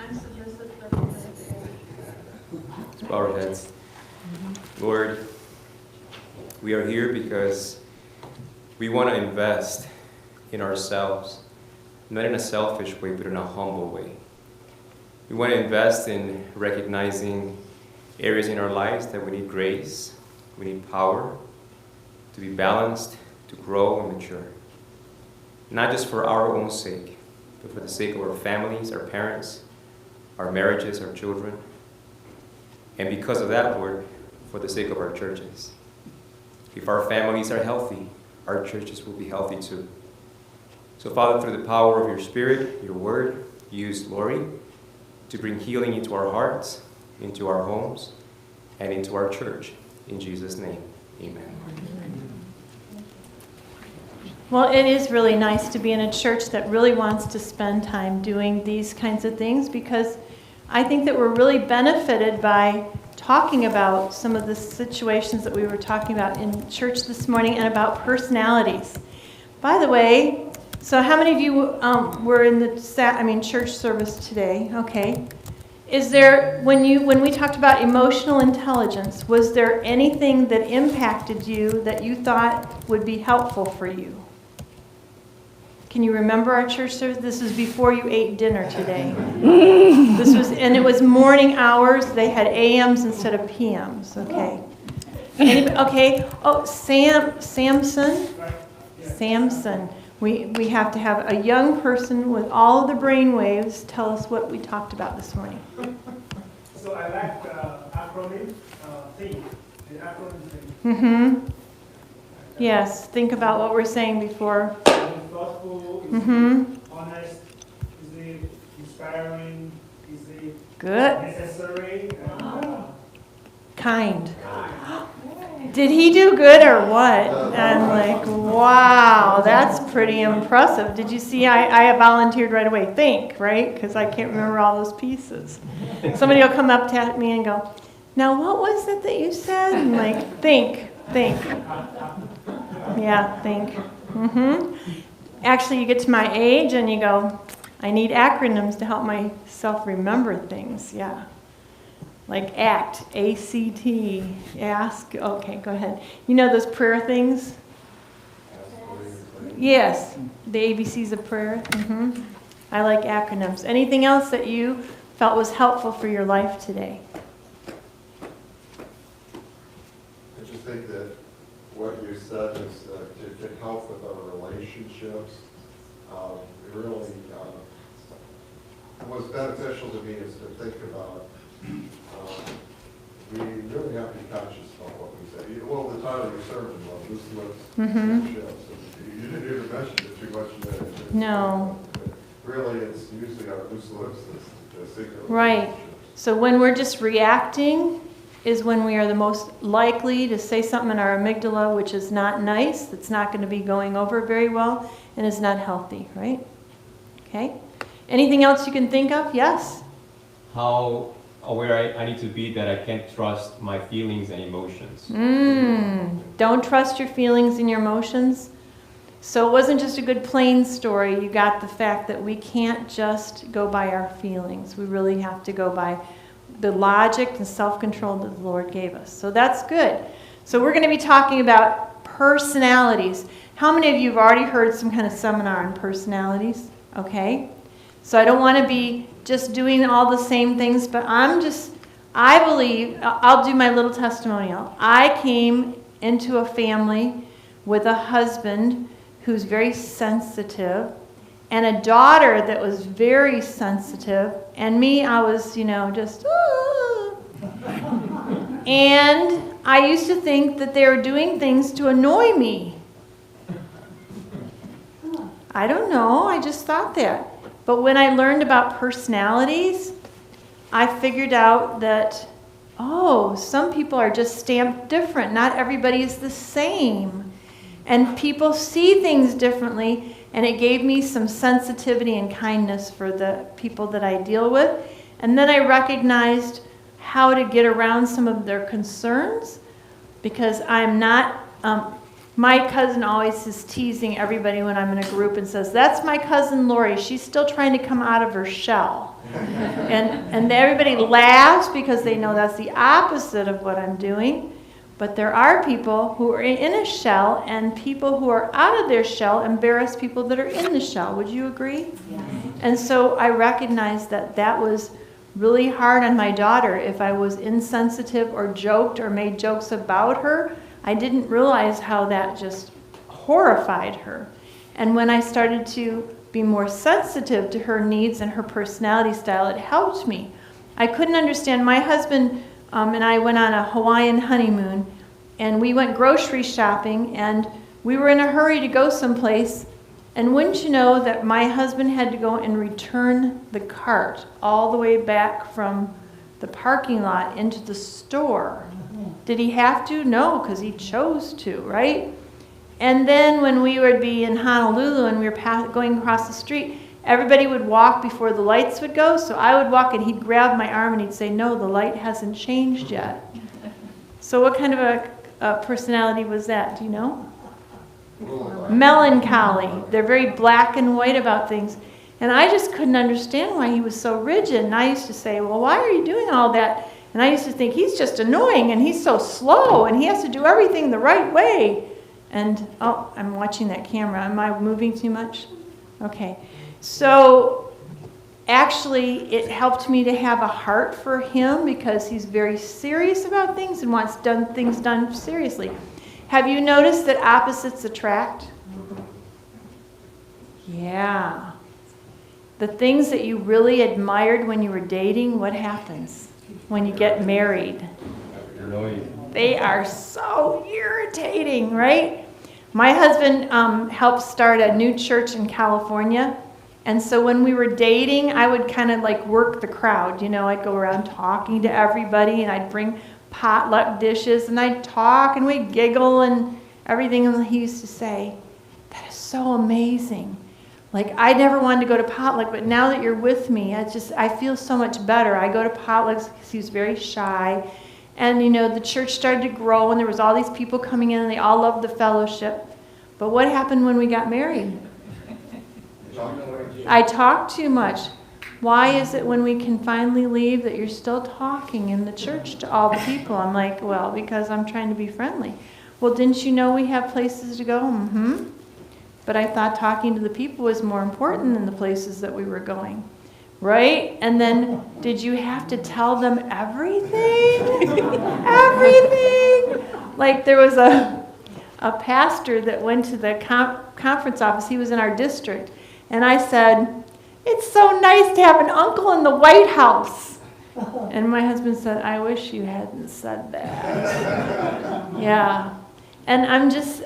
I'm submissive but humility. Let's bow our heads. Lord, we are here because we want to invest in ourselves, not in a selfish way, but in a humble way. We want to invest in recognizing areas in our lives that we need grace, we need power to be balanced, to grow and mature. Not just for our own sake, but for the sake of our families, our parents, our marriages, our children. And because of that, Lord, for the sake of our churches. If our families are healthy, our churches will be healthy too. So Father, through the power of your Spirit, your word, use Laurie to bring healing into our hearts, into our homes, and into our church. In Jesus' name, amen. Well, it is really nice to be in a church that really wants to spend time doing these kinds of things, because I think that we're really benefited by talking about some of the situations that we were talking about in church this morning and about personalities. By the way, so how many of you were in the church service today? Okay. Is there, when we talked about emotional intelligence, was there anything that impacted you that you thought would be helpful for you? Can you remember our church service? This was before you ate dinner today. And it was morning hours. They had AMs instead of PMs. Okay. Okay. Oh, Samson. We have to have a young person with all of the brain waves tell us what we talked about this morning. So I like the acronym THINK. The acronym THINK. Mm-hmm. Yes. Think about what we're saying before. Is it thoughtful? Is it honest? Is it inspiring? Is it Good. necessary? Kind. Did he do good or what? I'm like, wow, that's pretty impressive. Did you see? I volunteered right away. Think, right? Because I can't remember all those pieces. Somebody will come up to me and go, now what was it that you said? I'm like, think. Yeah, think. Actually, you get to my age and you go, I need acronyms to help myself remember things. Yeah. Like ACT, A-C-T, ask. Okay, go ahead. You know those prayer things? Yes, the ABCs of prayer. I like acronyms. Anything else that you felt was helpful for your life today? I just think that what you said is to help with our relationships. It really was beneficial to me is to think about we really have to be conscious about what we say. Well, the title of your sermon was Loose Lips, Ships. You didn't even mention it too much in that. No. Really, it's usually our loose lips that's the secret. Right. So when we're just reacting is when we are the most likely to say something in our amygdala which is not nice, that's not going to be going over very well, and is not healthy, right? Okay. Anything else you can think of? Yes? How aware I need to be that I can't trust my feelings and emotions. Don't trust your feelings and your emotions. So it wasn't just a good plain story. You got the fact that we can't just go by our feelings. We really have to go by the logic and self-control that the Lord gave us. So that's good. So we're going to be talking about personalities. How many of you have already heard some kind of seminar on personalities? Okay. So I don't want to be just doing all the same things, but I believe, I'll do my little testimonial. I came into a family with a husband who's very sensitive, and a daughter that was very sensitive, and me, I was, just, and I used to think that they were doing things to annoy me. I don't know, I just thought that. But when I learned about personalities, I figured out that, some people are just stamped different. Not everybody is the same. And people see things differently, and it gave me some sensitivity and kindness for the people that I deal with. And then I recognized how to get around some of their concerns, because I'm not My cousin always is teasing everybody when I'm in a group and says, "That's my cousin Laurie. She's still trying to come out of her shell." And everybody laughs because they know that's the opposite of what I'm doing. But there are people who are in a shell, and people who are out of their shell embarrass people that are in the shell. Would you agree? Yes. And so I recognized that that was really hard on my daughter. If I was insensitive or joked or made jokes about her, I didn't realize how that just horrified her. And when I started to be more sensitive to her needs and her personality style, it helped me. I couldn't understand. My husband and I went on a Hawaiian honeymoon, and we went grocery shopping, and we were in a hurry to go someplace. And wouldn't you know that my husband had to go and return the cart all the way back from the parking lot into the store? Did he have to? No, because he chose to, right? And then when we would be in Honolulu and we were going across the street, everybody would walk before the lights would go. So I would walk and he'd grab my arm and he'd say, "No, the light hasn't changed yet." So what kind of a personality was that? Do you know? Melancholy. They're very black and white about things. And I just couldn't understand why he was so rigid. And I used to say, "Well, why are you doing all that?" And I used to think, he's just annoying and he's so slow and he has to do everything the right way. And, oh, I'm watching that camera. Am I moving too much? Okay. So actually, it helped me to have a heart for him because he's very serious about things and wants things done seriously. Have you noticed that opposites attract? Yeah. The things that you really admired when you were dating, what happens when you get married? They are so irritating, right? My husband helped start a new church in California. And so when we were dating, I would kind of like work the crowd. You know, I'd go around talking to everybody, and I'd bring potluck dishes, and I'd talk, and we'd giggle and everything. And he used to say, "That is so amazing. Like, I never wanted to go to potluck, but now that you're with me, I feel so much better." I go to potlucks because he was very shy. And, you know, the church started to grow, and there was all these people coming in, and they all loved the fellowship. But what happened when we got married? I talk too much. Why is it when we can finally leave that you're still talking in the church to all the people? I'm like, "Well, because I'm trying to be friendly." "Well, didn't you know we have places to go?" "Mm-hmm. But I thought talking to the people was more important than the places that we were going." Right? And then, did you have to tell them everything? Everything! Like, there was a pastor that went to the conference office. He was in our district. And I said, "It's so nice to have an uncle in the White House." And my husband said, "I wish you hadn't said that." Yeah. And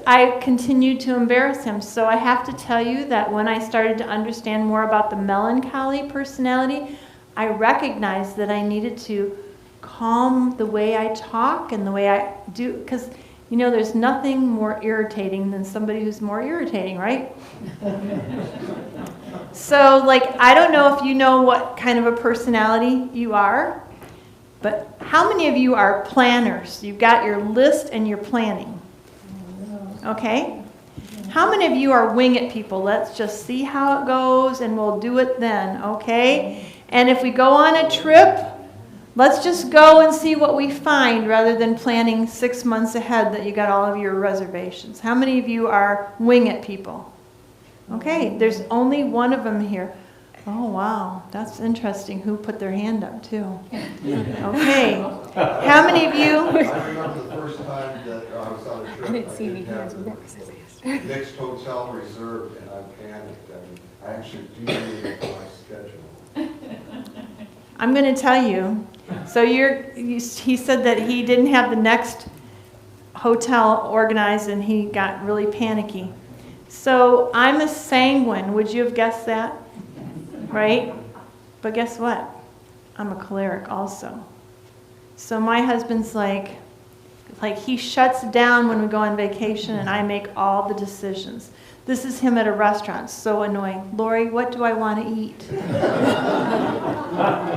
I continued to embarrass him. So I have to tell you that when I started to understand more about the melancholy personality, I recognized that I needed to calm the way I talk and the way I do. Because, you know, there's nothing more irritating than somebody who's more irritating, right? So, like, I don't know if you know what kind of a personality you are, but how many of you are planners? You've got your list and you're planning. Okay? How many of you are wing it people? Let's just see how it goes and we'll do it then, okay? And if we go on a trip, let's just go and see what we find rather than planning 6 months ahead that you got all of your reservations. How many of you are wing it people? Okay, there's only one of them here. Oh, wow, that's interesting. Who put their hand up, too? Okay. How many of you? I remember the first time that I was on a trip. I didn't see any hands with that. Next hotel reserved, and I panicked. And I actually deviated my schedule. I'm going to tell you. So he said that he didn't have the next hotel organized, and he got really panicky. So I'm a sanguine. Would you have guessed that? Right? But guess what? I'm a choleric also. So my husband's like he shuts down when we go on vacation and I make all the decisions. This is him at a restaurant. So annoying. "Laurie, what do I want to eat?"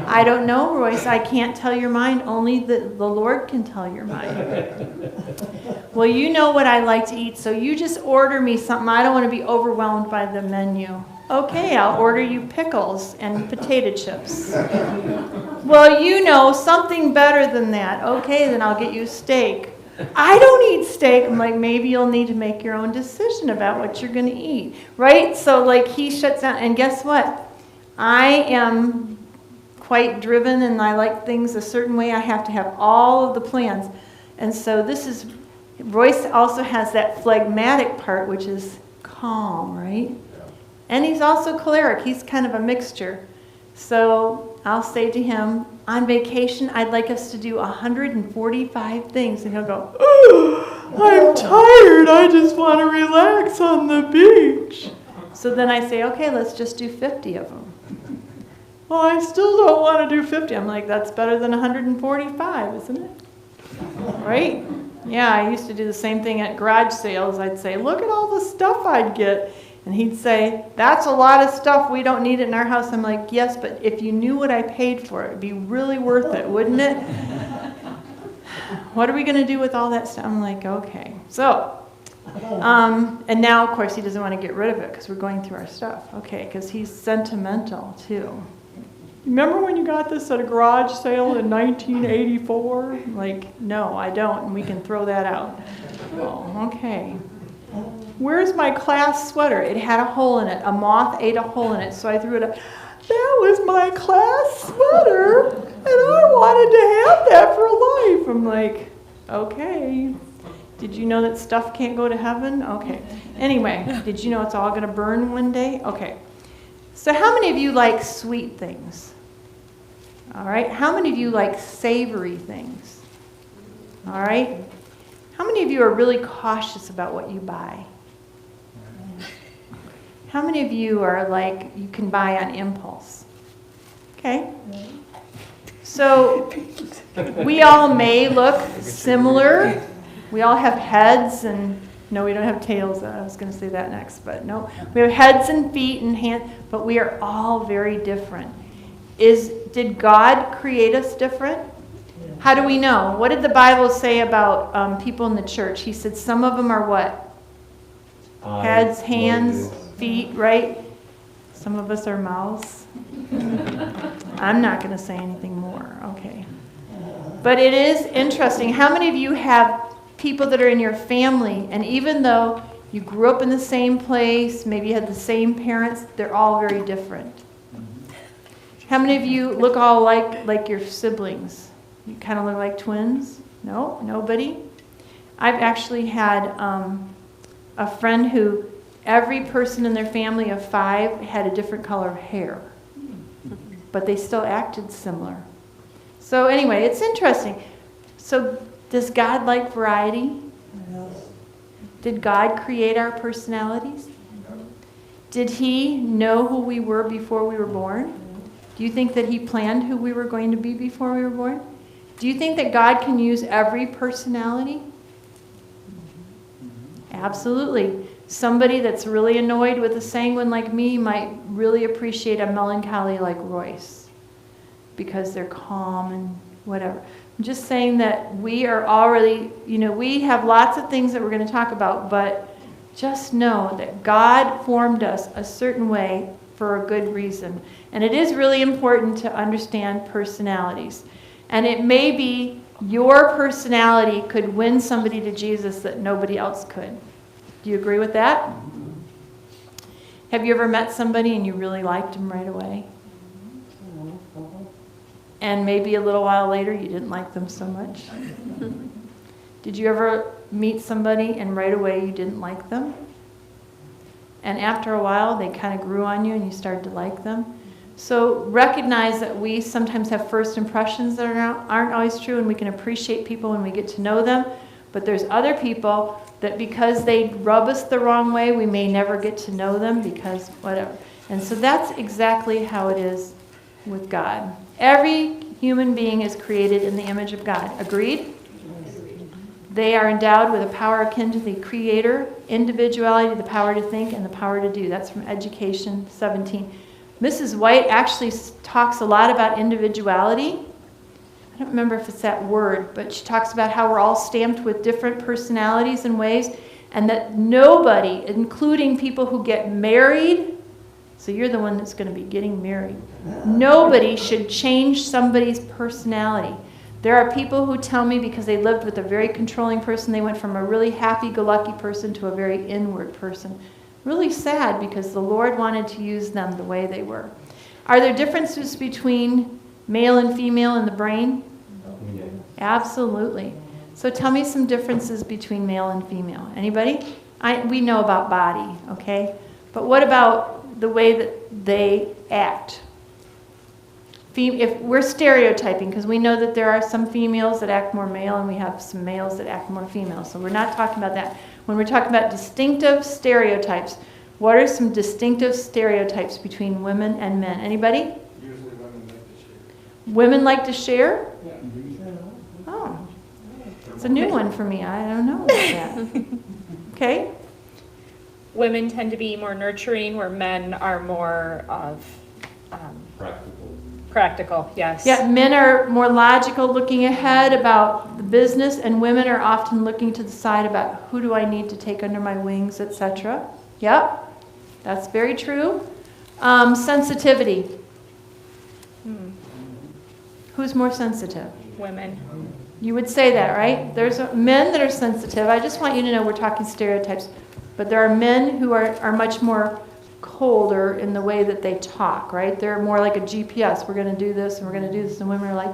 "I don't know, Royce. I can't tell your mind. Only the Lord can tell your mind." Well, you know what I like to eat, so you just order me something. I don't want to be overwhelmed by the menu. Okay, I'll order you pickles and potato chips. Well, you know something better than that. Okay, then I'll get you steak. I don't eat steak. I'm like, maybe you'll need to make your own decision about what you're going to eat, right? So like he shuts down, and guess what? I am quite driven and I like things a certain way. I have to have all of the plans. And so Royce also has that phlegmatic part, which is calm, right? And he's also choleric. He's kind of a mixture. So I'll say to him, on vacation, I'd like us to do 145 things. And he'll go, oh, I'm tired. I just want to relax on the beach. So then I say, okay, let's just do 50 of them. Well, I still don't want to do 50. I'm like, that's better than 145, isn't it? Right? Yeah, I used to do the same thing at garage sales. I'd say, look at all the stuff I'd get. And he'd say, that's a lot of stuff. We don't need it in our house. I'm like, yes, but if you knew what I paid for it, it'd be really worth it, wouldn't it? What are we going to do with all that stuff? I'm like, okay. So, and now, of course, he doesn't want to get rid of it because we're going through our stuff. Okay, because he's sentimental, too. Remember when you got this at a garage sale in 1984? Like, no, I don't, and we can throw that out. Oh, okay. Where's my class sweater? It had a hole in it. A moth ate a hole in it, so I threw it up. That was my class sweater, and I wanted to have that for life. I'm like, okay. Did you know that stuff can't go to heaven? Okay. Anyway, did you know it's all going to burn one day? Okay. So how many of you like sweet things? All right. How many of you like savory things? All right. How many of you are really cautious about what you buy? How many of you are like, you can buy on impulse? Okay. So we all may look similar. We all have heads and, no, we don't have tails. I was going to say that next, but no. We have heads and feet and hands, but we are all very different. Did God create us different? How do we know? What did the Bible say about people in the church? He said some of them are what? Heads, hands, feet, right? Some of us are mouths. I'm not going to say anything more. Okay. But it is interesting. How many of you have people that are in your family, and even though you grew up in the same place, maybe you had the same parents, they're all very different? How many of you look all like your siblings? You kind of look like twins? No? Nobody? I've actually had a friend who every person in their family of 5 had a different color of hair, but they still acted similar. So anyway, it's interesting. So does God like variety? Did God create our personalities? Did he know who we were before we were born? Do you think that he planned who we were going to be before we were born? Do you think that God can use every personality? Absolutely. Somebody that's really annoyed with a sanguine like me might really appreciate a melancholy like Royce because they're calm and whatever. I'm just saying that we are already, we have lots of things that we're going to talk about, but just know that God formed us a certain way for a good reason. And it is really important to understand personalities. And it may be your personality could win somebody to Jesus that nobody else could. Do you agree with that? Have you ever met somebody and you really liked them right away? And maybe a little while later you didn't like them so much? Did you ever meet somebody and right away you didn't like them? And after a while they kind of grew on you and you started to like them? So recognize that we sometimes have first impressions that aren't always true, and we can appreciate people when we get to know them. But there's other people that because they rub us the wrong way, we may never get to know them because whatever. And so that's exactly how it is with God. Every human being is created in the image of God. Agreed? They are endowed with a power akin to the Creator, individuality, the power to think, and the power to do. That's from Education 17. Mrs. White actually talks a lot about individuality. I don't remember if it's that word, but she talks about how we're all stamped with different personalities and ways, and that nobody, including people who get married, so you're the one that's going to be getting married, nobody should change somebody's personality. There are people who tell me because they lived with a very controlling person, they went from a really happy-go-lucky person to a very inward person. Really sad because the Lord wanted to use them the way they were. Are there differences between male and female in the brain? Yeah. Absolutely. So tell me some differences between male and female. Anybody? We know about body, okay? But what about the way that they act? If we're stereotyping, because we know that there are some females that act more male and we have some males that act more female. So we're not talking about that. When we're talking about distinctive stereotypes, what are some distinctive stereotypes between women and men? Anybody? Usually women like to share. Women like to share? Yeah. Oh, it's a new one for me. I don't know about that. Okay? Women tend to be more nurturing, where men are more of Practical. practical, yes. Yeah, men are more logical, looking ahead about the business, and women are often looking to the side about who do I need to take under my wings, etc. Yep, that's very true. Sensitivity. Who's more sensitive? Women. You would say that, right? There's men that are sensitive. I just want you to know we're talking stereotypes. But there are men who are much more colder in the way that they talk, right? They're more like a GPS. We're going to do this and we're going to do this. And women are like,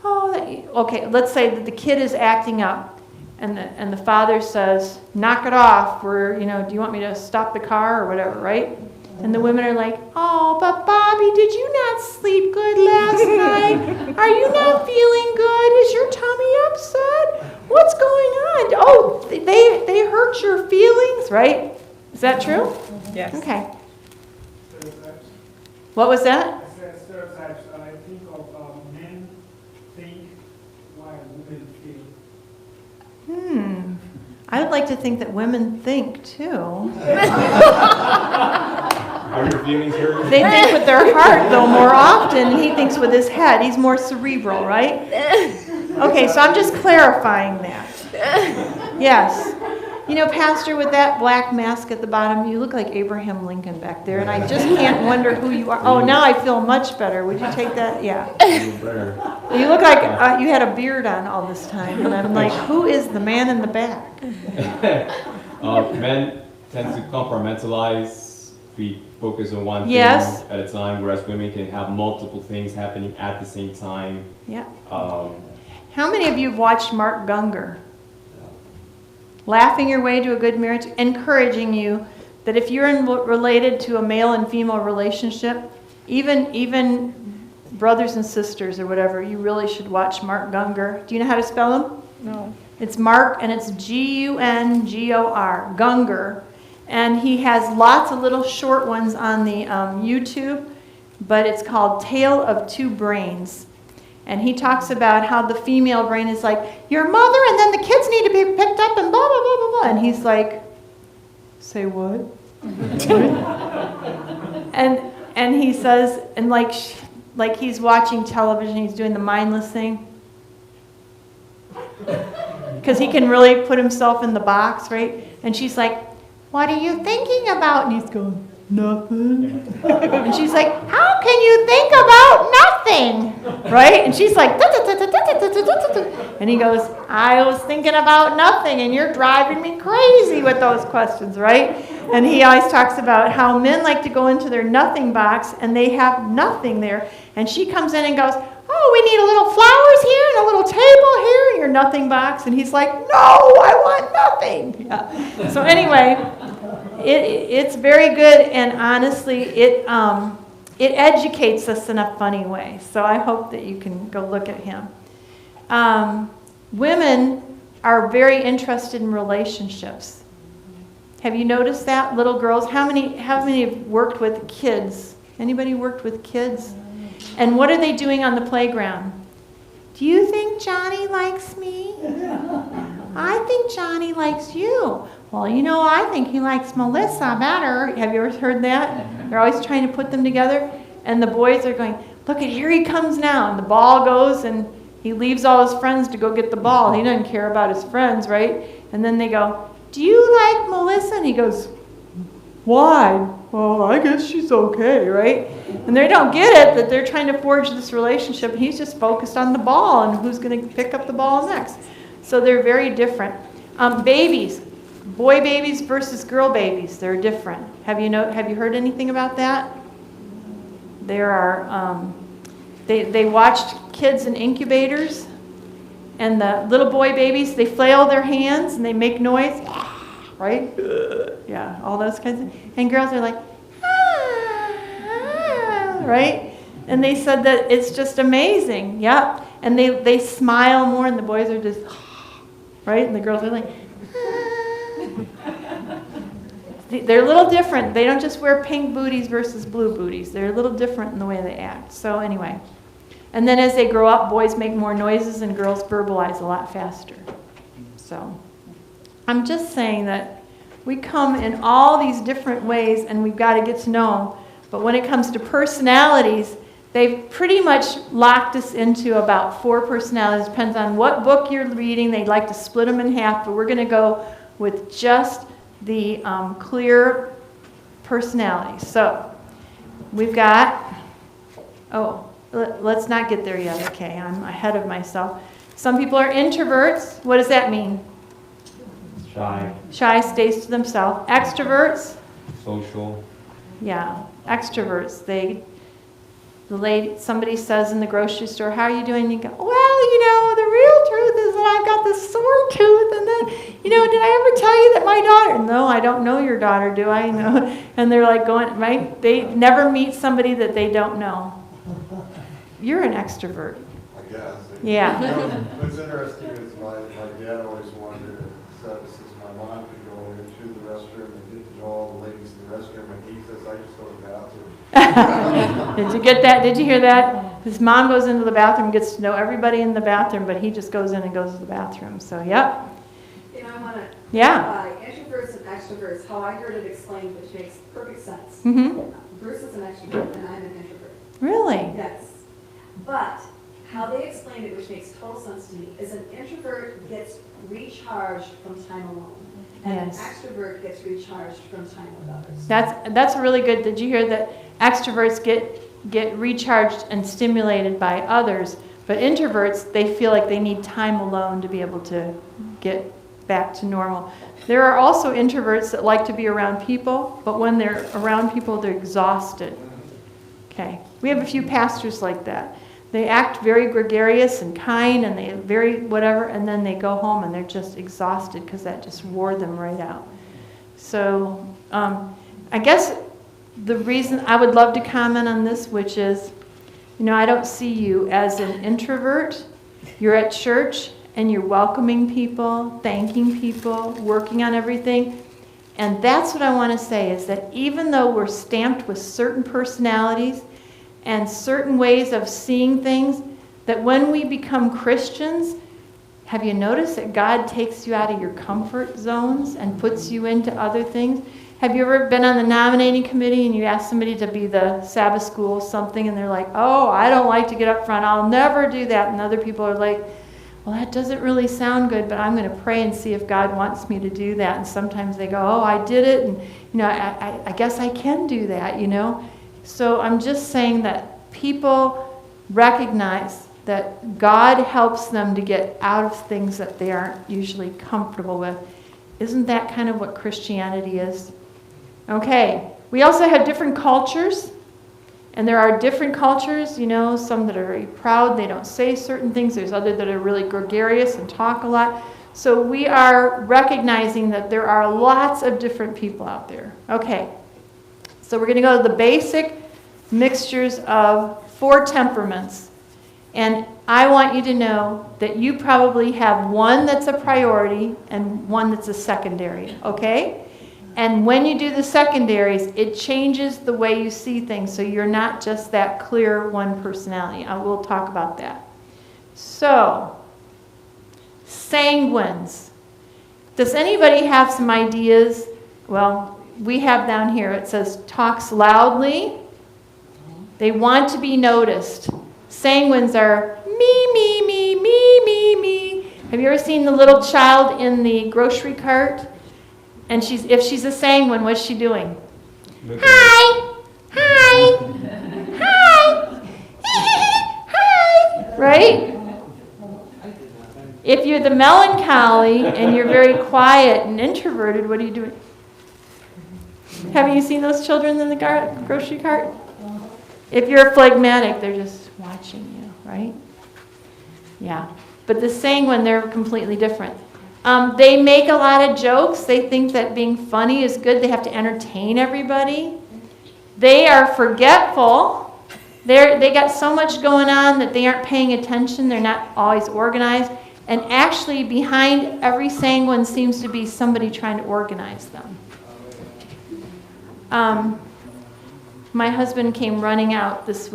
okay, let's say that the kid is acting up and the father says, knock it off, or, do you want me to stop the car or whatever, right? And the women are like, oh, but Bobby, did you not sleep good last night? Are you not feeling good? Is your tummy upset? What's going on? Oh, they hurt your feelings, right? Is that true? Yes. Okay. Stereotypes. What was that? I said stereotypes. I think of men think while women feel. I would like to think that women think too. Are your feelings hurt? They think with their heart, though, more often. He thinks with his head. He's more cerebral, right? Okay, so I'm just clarifying that. Yes. Pastor, with that black mask at the bottom, you look like Abraham Lincoln back there, and I just can't wonder who you are. Oh, now I feel much better. Would you take that? Yeah. Better. You look like you had a beard on all this time, and I'm like, who is the man in the back? Men tend to compartmentalize. We focus on one Yes. thing at a time, whereas women can have multiple things happening at the same time. Yeah. Um, How many of you have watched Mark Gungor? Laughing Your Way to a Good Marriage, encouraging you that if you're related to a male and female relationship, even brothers and sisters or whatever, you really should watch Mark Gungor. Do you know how to spell him? No. It's Mark, and it's Gungor, Gungor. And he has lots of little short ones on the YouTube, but it's called Tale of Two Brains. And he talks about how the female brain is like, your mother, and then the kids need to be picked up, and blah, blah, blah, blah, blah. And he's like, say what? and he says, and like he's watching television, he's doing the mindless thing. Because he can really put himself in the box, right? And she's like, what are you thinking about? And he's going, nothing. And she's like, how can you think about nothing? Right? And she's like, and he goes, I was thinking about nothing, and you're driving me crazy with those questions, right? And he always talks about how men like to go into their nothing box, and they have nothing there. And she comes in and goes, oh, we need a little flowers here and a little table here in your nothing box. And he's like, no, I want nothing. Yeah. So anyway, it's very good, and honestly, it educates us in a funny way. So I hope that you can go look at him. Women are very interested in relationships. Have you noticed that, little girls? How many have worked with kids? Anybody worked with kids? And what are they doing on the playground? Do you think Johnny likes me? I think Johnny likes you. Well, I think he likes Melissa better. Have you ever heard that? They're always trying to put them together. And the boys are going, look, here he comes now. And the ball goes, and He leaves all his friends to go get the ball. He doesn't care about his friends, right? And then they go, do you like Melissa? And he goes, why? Well, I guess she's okay, right? And they don't get it that they're trying to forge this relationship. And he's just focused on the ball and who's going to pick up the ball next. So they're very different. Babies, boy babies versus girl babies, they're different. Have you heard anything about that? There are, they watched kids in incubators, and the little boy babies, they flail their hands and they make noise, right? Yeah, all those kinds of things. And girls are like, right? And they said that it's just amazing. Yep. And they smile more, and the boys are just, right? And the girls are like, they're a little different. They don't just wear pink booties versus blue booties. They're a little different in the way they act. So anyway. And then as they grow up, boys make more noises and girls verbalize a lot faster. So I'm just saying that we come in all these different ways and we've got to get to know them. But when it comes to personalities, they've pretty much locked us into about 4 personalities. Depends on what book you're reading. They like to split them in half, but we're going to go with just the clear personalities. So we've got, let's not get there yet. Okay, I'm ahead of myself. Some people are introverts. What does that mean? Shy. Shy, stays to themselves. Extroverts? Social. Yeah, extroverts. Somebody says in the grocery store, how are you doing? And you go, well, the real truth is that I've got this sore tooth. And then, did I ever tell you that my daughter? No, I don't know your daughter, do I? No. And they're like going, right? They never meet somebody that they don't know. You're an extrovert. I guess. Yeah. What's interesting is my dad always wanted to say, since my mom could go into the restroom and get to know all the ladies in the restroom, and he says, I just go to the bathroom. Did you get that? Did you hear that? His mom goes into the bathroom, gets to know everybody in the bathroom, but he just goes in and goes to the bathroom. So, yep. I want to introverts and extroverts, how I heard it explained, which makes perfect sense. Mm-hmm. Bruce is an extrovert and I'm an introvert. Really? Yes. But how they explained it, which makes total sense to me, is an introvert gets recharged from time alone. And Yes. an extrovert gets recharged from time with others. That's really good. Did you hear that extroverts get recharged and stimulated by others, but introverts, they feel like they need time alone to be able to get back to normal. There are also introverts that like to be around people, but when they're around people, they're exhausted. Okay. We have a few pastors like that. They act very gregarious and kind, and they very whatever, and then they go home and they're just exhausted because that just wore them right out. So I guess the reason I would love to comment on this, which is, I don't see you as an introvert. You're at church and you're welcoming people, thanking people, working on everything. And that's what I want to say, is that even though we're stamped with certain personalities and certain ways of seeing things, that when we become Christians, have you noticed that God takes you out of your comfort zones and puts you into other things? Have you ever been on the nominating committee and you ask somebody to be the Sabbath school something and they're like, oh, I don't like to get up front, I'll never do that. And other people are like, well, that doesn't really sound good, but I'm going to pray and see if God wants me to do that. And sometimes they go, oh, I did it, and I guess I can do that, So I'm just saying that people recognize that God helps them to get out of things that they aren't usually comfortable with. Isn't that kind of what Christianity is? Okay, we also have different cultures. And there are different cultures, some that are very proud, they don't say certain things. There's others that are really gregarious and talk a lot. So we are recognizing that there are lots of different people out there. Okay, so we're going to go to the basic mixtures of 4 temperaments. And I want you to know that you probably have one that's a priority and one that's a secondary, okay? And when you do the secondaries, it changes the way you see things, so you're not just that clear one personality. I will talk about that. So, sanguines. Does anybody have some ideas? Well, we have down here, it says talks loudly. They want to be noticed. Sanguines are me, me, me, Have you ever seen the little child in the grocery cart? And if she's a sanguine, what's she doing? Hi! Hi! Hi! Hi! Right? If you're the melancholy and you're very quiet and introverted, what are you doing? Have you seen those children in the grocery cart? If you're phlegmatic, they're just watching you, right? Yeah. But the sanguine, they're completely different. They make a lot of jokes. They think that being funny is good. They have to entertain everybody. They are forgetful. They got so much going on that they aren't paying attention. They're not always organized. And actually, behind every sanguine seems to be somebody trying to organize them. My husband came running out this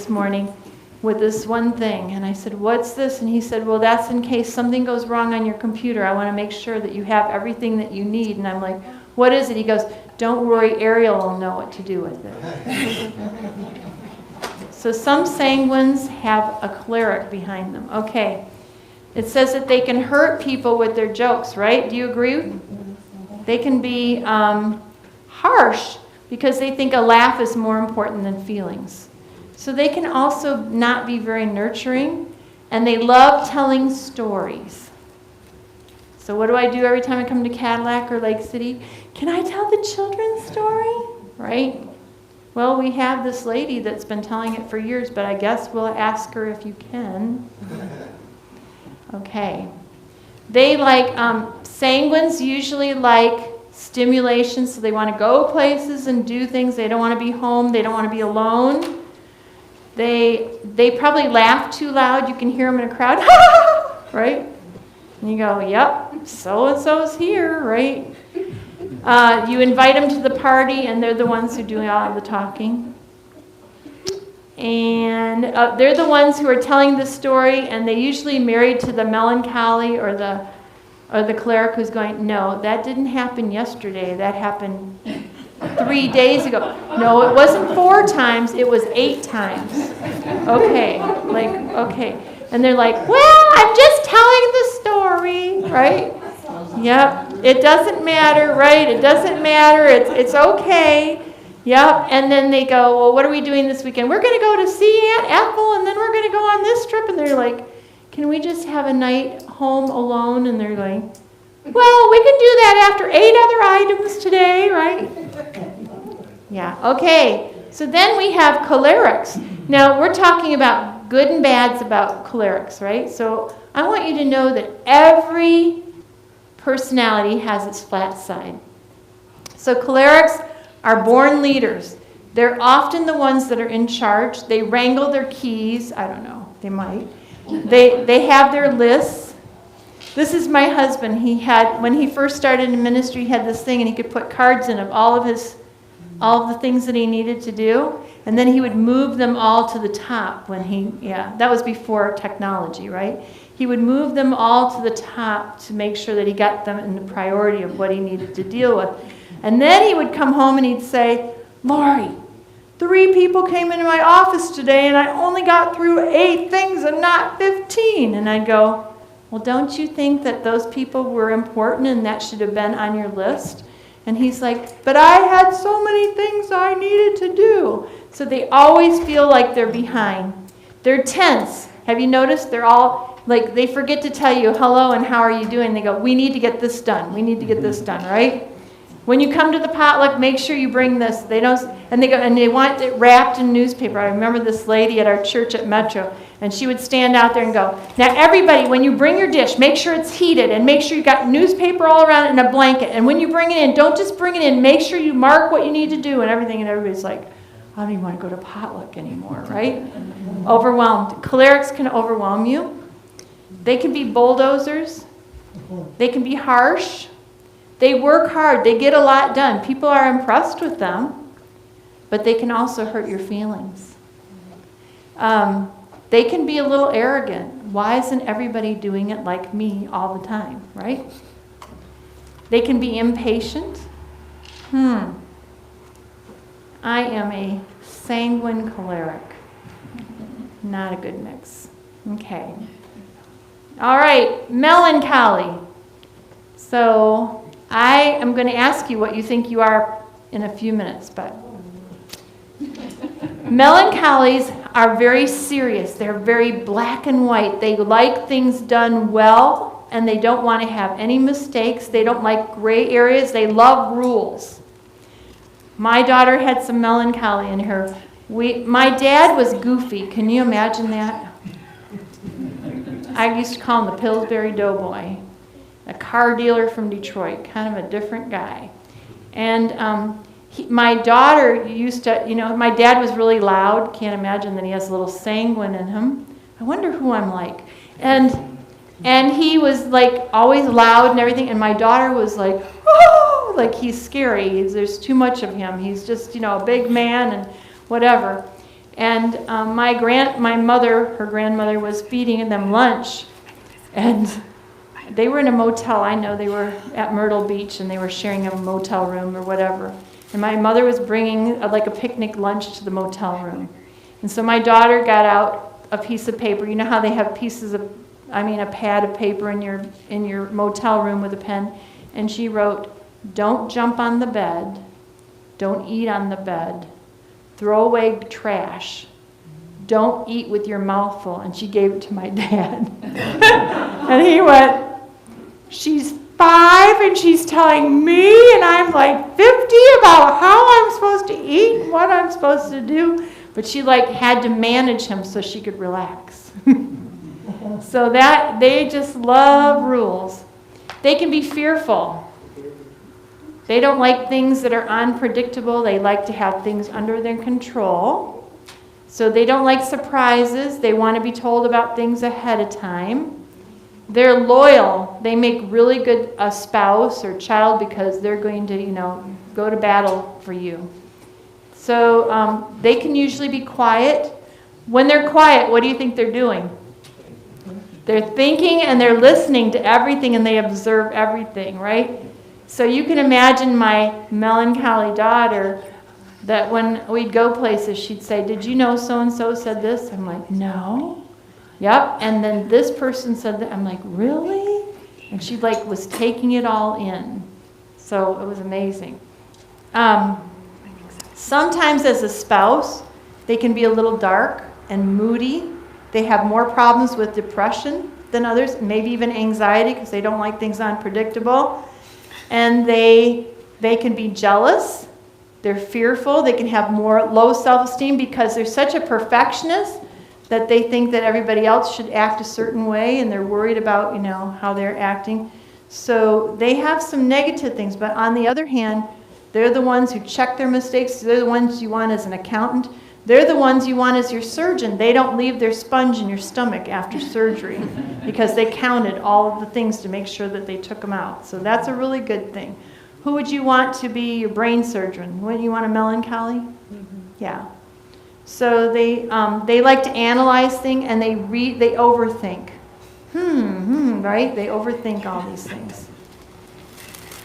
morning with this one thing. And I said, what's this? And he said, well, that's in case something goes wrong on your computer. I want to make sure that you have everything that you need. And I'm like, what is it? He goes, don't worry, Ariel will know what to do with it. So some sanguines have a cleric behind them. Okay. It says that they can hurt people with their jokes, right? Do you agree? They can be harsh because they think a laugh is more important than feelings. So they can also not be very nurturing, and they love telling stories. So what do I do every time I come to Cadillac or Lake City? Can I tell the children's story? Right? Well, we have this lady that's been telling it for years, but I guess we'll ask her if you can. Okay. They like, sanguines usually like stimulation, so they want to go places and do things. They don't want to be home. They don't want to be alone. They probably laugh too loud. You can hear them in a crowd, right? And you go, yep, so-and-so's here, right? You invite them to the party, and they're the ones who do all the talking. And they're the ones who are telling the story, and they usually married to the melancholy or the cleric who's going, no, that didn't happen yesterday. That happened 3 days ago. No, it wasn't 4 times. It was 8 times. Okay. And they're like, well, I'm just telling the story, right? Yep. It doesn't matter, right? It doesn't matter. It's okay. Yep. And then they go, well, what are we doing this weekend? We're going to go to see Aunt Ethel, and then we're going to go on this trip. And they're like, can we just have a night home alone? And they're like, well, we can do that after 8 other items today, right? Yeah. Okay. So then we have cholerics. Now, we're talking about good and bads about cholerics, right? So I want you to know that every personality has its flat side. So cholerics are born leaders. They're often the ones that are in charge. They wrangle their keys. I don't know. They might. They have their lists. This is my husband. When he first started in ministry, he had this thing, and he could put cards in of all of the things that he needed to do, and then he would move them all to the top that was before technology, right? He would move them all to the top to make sure that he got them in the priority of what he needed to deal with. And then he would come home and he'd say, Laurie, 3 people came into my office today and I only got through 8 things and not 15. And I'd go, well, don't you think that those people were important and that should have been on your list? And he's like, but I had so many things I needed to do. So they always feel like they're behind. They're tense. Have you noticed? They're all, like, they forget to tell you hello and how are you doing. They go, we need to get this done. We need to get this done, right? When you come to the potluck, make sure you bring this. They don't, and they go, and they want it wrapped in newspaper. I remember this lady at our church at Metro, and she would stand out there and go, now everybody, when you bring your dish, make sure it's heated, and make sure you got newspaper all around it and a blanket. And when you bring it in, don't just bring it in. Make sure you mark what you need to do and everything. And everybody's like, I don't even want to go to potluck anymore, right? Overwhelmed. Cholerics can overwhelm you. They can be bulldozers. They can be harsh. They work hard. They get a lot done. People are impressed with them, but they can also hurt your feelings. They can be a little arrogant. Why isn't everybody doing it like me all the time, right? They can be impatient. I am a sanguine choleric. Not a good mix. Okay. All right, melancholy. So I am going to ask you what you think you are in a few minutes, but melancholies are very serious. They're very black and white. They like things done well, and they don't want to have any mistakes. They don't like gray areas. They love rules. My daughter had some melancholy in her. My dad was goofy. Can you imagine that? I used to call him the Pillsbury Doughboy, a car dealer from Detroit, kind of a different guy. And my daughter used to, my dad was really loud. Can't imagine that he has a little sanguine in him. I wonder who I'm like. And he was like always loud and everything. And my daughter was like, oh, like he's scary. There's too much of him. He's just, a big man and whatever. And my mother, her grandmother, was feeding them lunch. And they were in a motel. I know they were at Myrtle Beach and they were sharing a motel room or whatever. And my mother was bringing like a picnic lunch to the motel room. And so my daughter got out a piece of paper. You know how they have a pad of paper in your motel room with a pen? And she wrote, "Don't jump on the bed. Don't eat on the bed. Throw away trash. Don't eat with your mouth full." And she gave it to my dad. And he went, "She's 5 and she's telling me, and I'm like 50, about how I'm supposed to eat and what I'm supposed to do." But she had to manage him so she could relax. So that they just love rules. They can be fearful. They don't like things that are unpredictable. They like to have things under their control. So they don't like surprises. They want to be told about things ahead of time. They're loyal. They make really good a spouse or child because they're going to, go to battle for you. So they can usually be quiet. When they're quiet, what do you think they're doing? They're thinking and they're listening to everything and they observe everything, right? So you can imagine my melancholy daughter that when we'd go places, she'd say, "Did you know so-and-so said this?" I'm like, "No." "Yep, and then this person said that." I'm like, "Really?" And she was taking it all in. So it was amazing. Sometimes as a spouse, they can be a little dark and moody. They have more problems with depression than others, maybe even anxiety because they don't like things unpredictable. And they can be jealous. They're fearful. They can have more low self-esteem because they're such a perfectionist that they think that everybody else should act a certain way, and they're worried about, how they're acting. So they have some negative things, but on the other hand, they're the ones who check their mistakes. They're the ones you want as an accountant. They're the ones you want as your surgeon. They don't leave their sponge in your stomach after surgery because they counted all of the things to make sure that they took them out. So that's a really good thing. Who would you want to be your brain surgeon? Wouldn't you want a melancholy? Mm-hmm. Yeah. So they like to analyze things and they overthink. Right? They overthink all these things.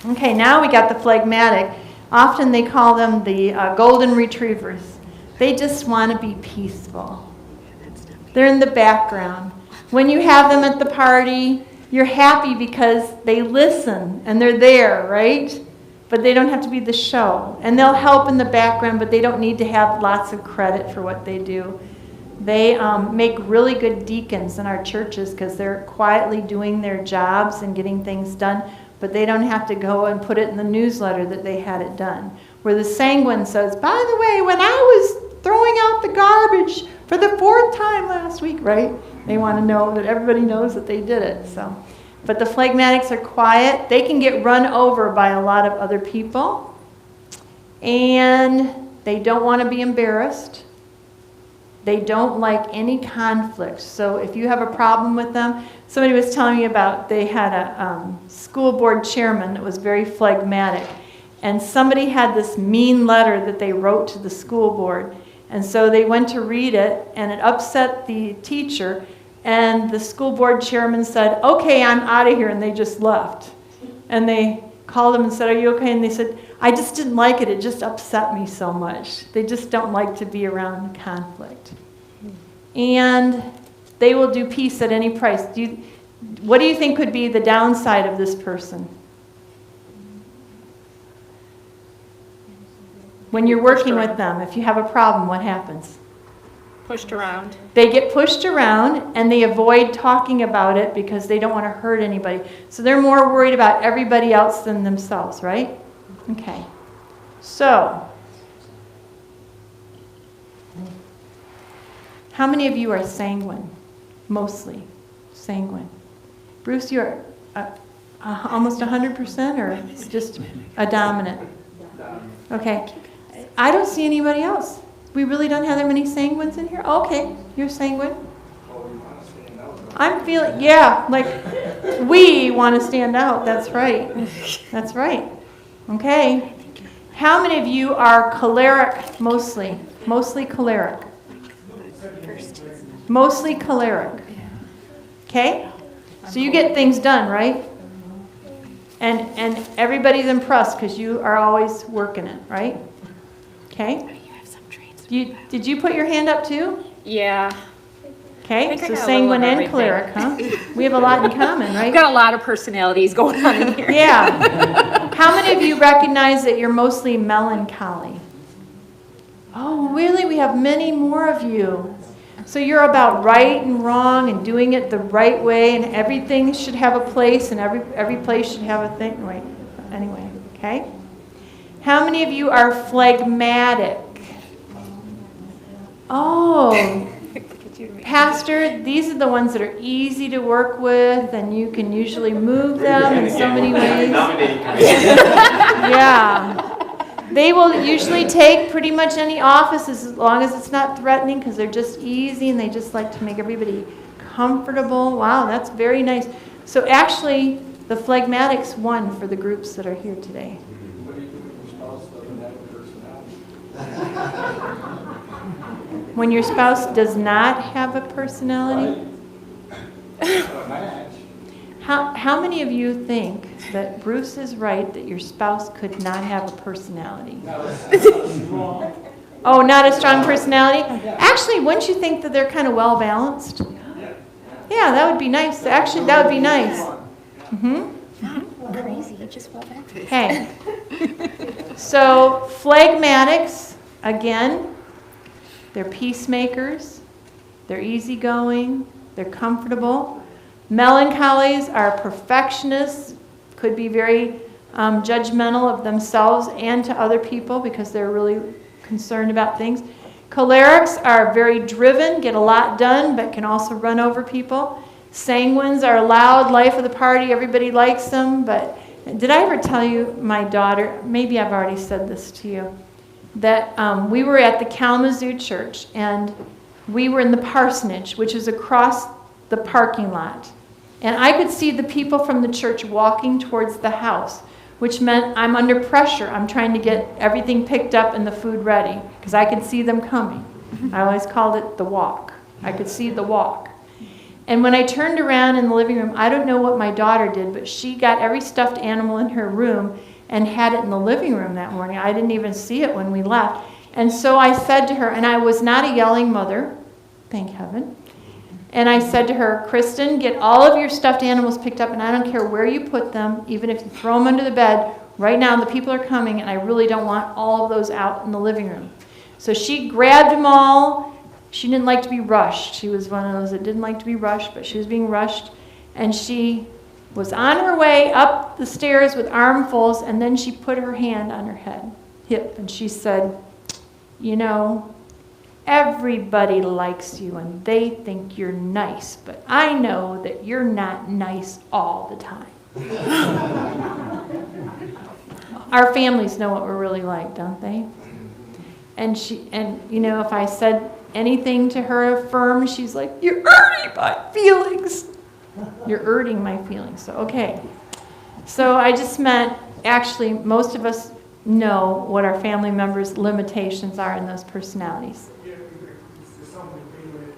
Okay, now we got the phlegmatic. Often they call them the golden retrievers. They just want to be peaceful. They're in the background. When you have them at the party, you're happy because they listen and they're there, right? But they don't have to be the show. And they'll help in the background, but they don't need to have lots of credit for what they do. They make really good deacons in our churches because they're quietly doing their jobs and getting things done, but they don't have to go and put it in the newsletter that they had it done. Where the sanguine says, "By the way, when I was throwing out the garbage for the 4th time last week," right? They want to know that everybody knows that they did it. So, but the phlegmatics are quiet. They can get run over by a lot of other people. And they don't want to be embarrassed. They don't like any conflict. So if you have a problem with them, somebody was telling me about, they had a school board chairman that was very phlegmatic. And somebody had this mean letter that they wrote to the school board. And so they went to read it, and it upset the teacher. And the school board chairman said, "Okay, I'm out of here," and they just left. And they called them and said, "Are you okay?" And they said, "I just didn't like it. It just upset me so much." They just don't like to be around conflict. And they will do peace at any price. What do you think could be the downside of this person? When you're working with them, if you have a problem, what happens? Pushed around. They get pushed around and they avoid talking about it because they don't want to hurt anybody. So they're more worried about everybody else than themselves, right? Okay. So, how many of you are sanguine? Mostly sanguine. Bruce, you're almost 100% or just a dominant? Okay. I don't see anybody else. We really don't have that many sanguines in here? Okay, you're sanguine. I'm feeling, yeah, like we want to stand out. That's right. That's right. Okay. How many of you are choleric mostly? Mostly choleric. Mostly choleric. Okay? So you get things done, right? And everybody's impressed because you are always working it, right? Okay? Did you put your hand up too? Yeah. Okay, I so got a sanguine little of and choleric, huh? We have a lot in common, right? I've got a lot of personalities going on in here. Yeah. How many of you recognize that you're mostly melancholy? Oh, really? We have many more of you. So you're about right and wrong and doing it the right way, and everything should have a place, and every place should have a thing. Wait, anyway, okay? How many of you are phlegmatic? Oh, Pastor, these are the ones that are easy to work with, and you can usually move them in so many ways. Yeah. They will usually take pretty much any office as long as it's not threatening, because they're just easy and they just like to make everybody comfortable. Wow, that's very nice. So actually, the phlegmatics won for the groups that are here today. When your spouse does not have a personality? How many of you think that Bruce is right that your spouse could not have a personality? Oh, not a strong personality? Actually, wouldn't you think that they're kind of well balanced? Yeah, that would be nice. Actually, that would be nice. Mm-hmm. Crazy, you just fall back. Okay. So, phlegmatics, again, they're peacemakers, they're easygoing, they're comfortable. Melancholies are perfectionists, could be very judgmental of themselves and to other people because they're really concerned about things. Cholerics are very driven, get a lot done, but can also run over people. Sanguines are loud, life of the party, everybody likes them. But did I ever tell you, my daughter, maybe I've already said this to you, that we were at the Kalamazoo church, and we were in the parsonage, which is across the parking lot. And I could see the people from the church walking towards the house, which meant I'm under pressure. I'm trying to get everything picked up and the food ready, because I could see them coming. I always called it the walk. I could see the walk. And when I turned around in the living room, I don't know what my daughter did, but she got every stuffed animal in her room and had it in the living room that morning. I didn't even see it when we left. And so I said to her, and I was not a yelling mother, thank heaven. And I said to her, Kristen, get all of your stuffed animals picked up, and I don't care where you put them, even if you throw them under the bed. Right now, the people are coming, and I really don't want all of those out in the living room. So she grabbed them all. She didn't like to be rushed. She was one of those that didn't like to be rushed, but she was being rushed. And she was on her way up the stairs with armfuls, and then she put her hand on her hip, and she said, you know, everybody likes you and they think you're nice, but I know that you're not nice all the time. Our families know what we're really like, don't they? And you know, if I said anything to her firm, she's like, you're hurting my feelings. You're hurting my feelings. So, okay. So I just meant, actually, most of us know what our family members' limitations are in those personalities. Yeah, it's something with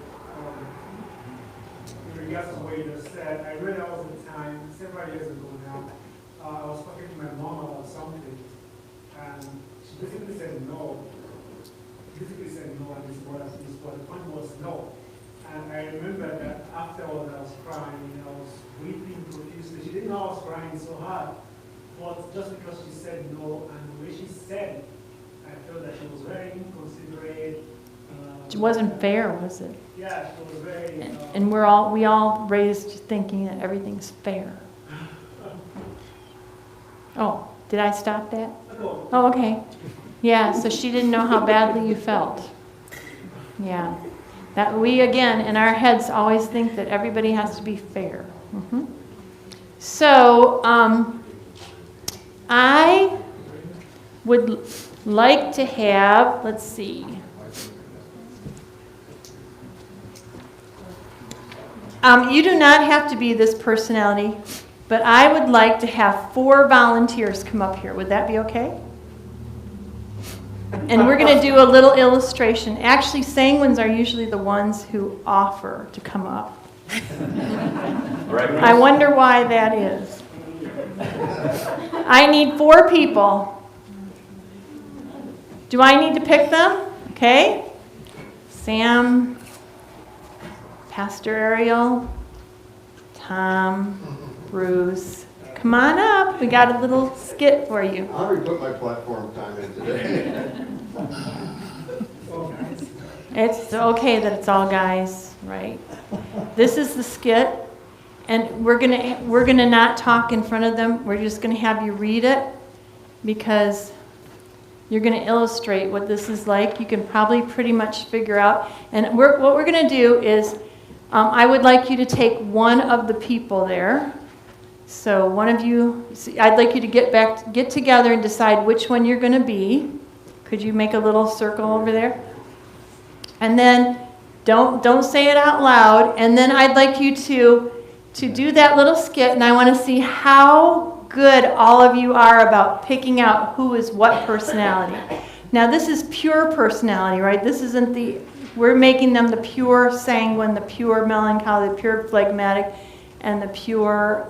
in regards to what you just said. I read out the time, several years ago now, I was talking to my mom about something, and she basically said no. She basically said no, and this was the point was no. And I remember that after afterward I was crying, I was weeping profusely. She didn't know I was crying so hard. But just because she said no, and the way she said it, I felt that she was very inconsiderate. It wasn't fair, was it? Yeah, she was very... And we all raised thinking that everything's fair. Oh, did I stop that? No. Oh, okay. Yeah, so she didn't know how badly you felt. Yeah. That we, again, in our heads always think that everybody has to be fair. Mhm. So, I would like to have, let's see. You do not have to be this personality, but I would like to have 4 volunteers come up here. Would that be okay? And we're going to do a little illustration. Actually, sanguines are usually the ones who offer to come up. I wonder why that is. I need 4 people. Do I need to pick them? Okay. Sam, Pastor Ariel, Tom, Bruce. Come on up. We got a little skit for you. I already put my platform time in today. It's okay that it's all guys, right? This is the skit, and we're gonna not talk in front of them. We're just gonna have you read it because you're gonna illustrate what this is like. You can probably pretty much figure out. And what we're gonna do is, I would like you to take one of the people there. So one of you, I'd like you to get together and decide which one you're gonna be. Could you make a little circle over there? And then don't say it out loud. And then I'd like you to do that little skit, and I want to see how good all of you are about picking out who is what personality. Now this is pure personality, right? This isn't we're making them the pure sanguine, the pure melancholy, the pure phlegmatic, and the pure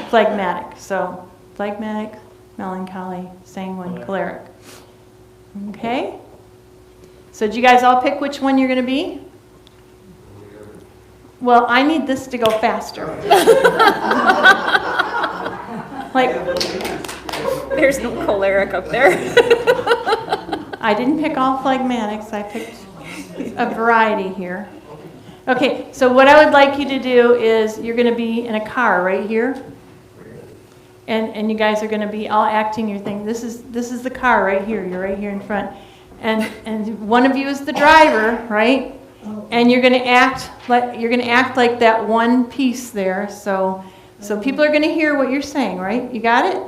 phlegmatic. So phlegmatic, melancholy, sanguine, choleric. Okay? So did you guys all pick which one you're going to be? Well, I need this to go faster. Like, There's no choleric up there. I didn't pick all phlegmatics. I picked a variety here. Okay, so what I would like you to do is you're going to be in a car right here. And you guys are going to be all acting your thing. This is the car right here. You're right here in front. And one of you is the driver, right? And you're going to act like that one piece there. So people are going to hear what you're saying, right? You got it?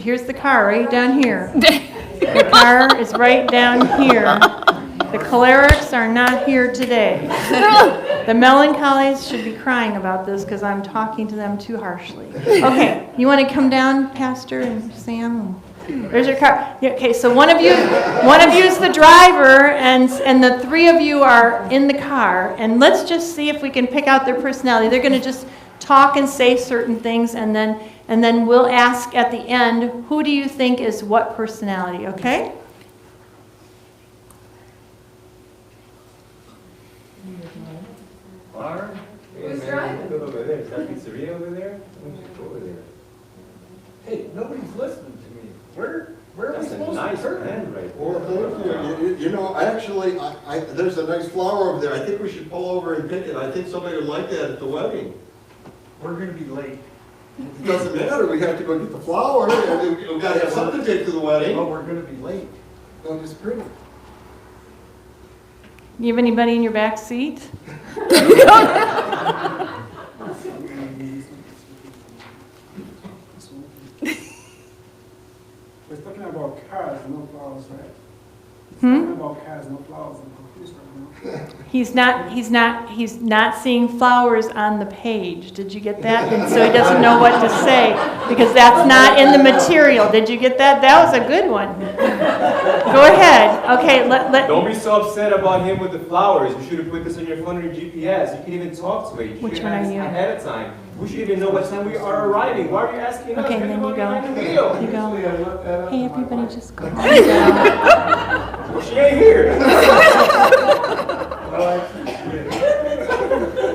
Here's the car right down here. The car is right down here. The cholerics are not here today. The melancholies should be crying about this because I'm talking to them too harshly. Okay, you want to come down, Pastor and Sam? There's your car. Okay, so one of you is the driver, and the 3 of you are in the car. And let's just see if we can pick out their personality. They're going to just talk and say certain things, and then we'll ask at the end, who do you think is what personality? Okay? Who's driving? Go over there. Is that pizzeria over there? Why don't you go over there? Hey, nobody's listening to me. Where are we That's a supposed nice to turn? man right Well, there. thank you. You know, actually, there's a nice flower over there. I think we should pull over and pick it. I think somebody would like that at the wedding. We're gonna be late. It doesn't matter. We have to go get the flower. And we've got to have something to take to the wedding. But we're gonna be late. Oh, it's pretty. You have anybody in your back seat? We're talking about cars, no flowers, right? Hmm? Talking about cars, no flowers. I'm confused right now. He's not seeing flowers on the page. Did you get that? And so he doesn't know what to say because that's not in the material. Did you get that? That was a good one. Go ahead. Okay, Don't be so upset about him with the flowers. You should have put this on your phone or your GPS. You can even talk to it. You Which should one have are you? Ahead of time. We should even know what time we are arriving. Why are you asking us? Okay, You're then the you one go. behind the wheel. You go. Usually I look that up Hey, on my everybody, watch. just calm down. Well, she ain't here. Well, I appreciate it.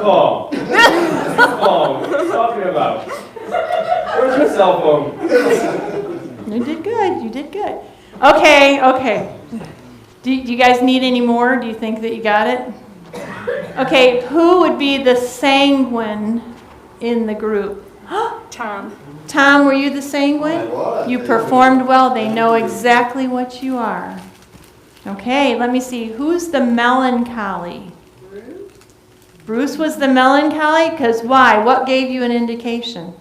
calm. She's calm. What are you talking about? Where's your cell phone? You did good. You did good. Okay. Do you guys need any more? Do you think that you got it? Okay, who would be the sanguine in the group? Tom. Tom, were you the sanguine? I was. You performed well. They know exactly what you are. Okay, let me see. Who's the melancholy? Bruce was the melancholy? Because why? What gave you an indication?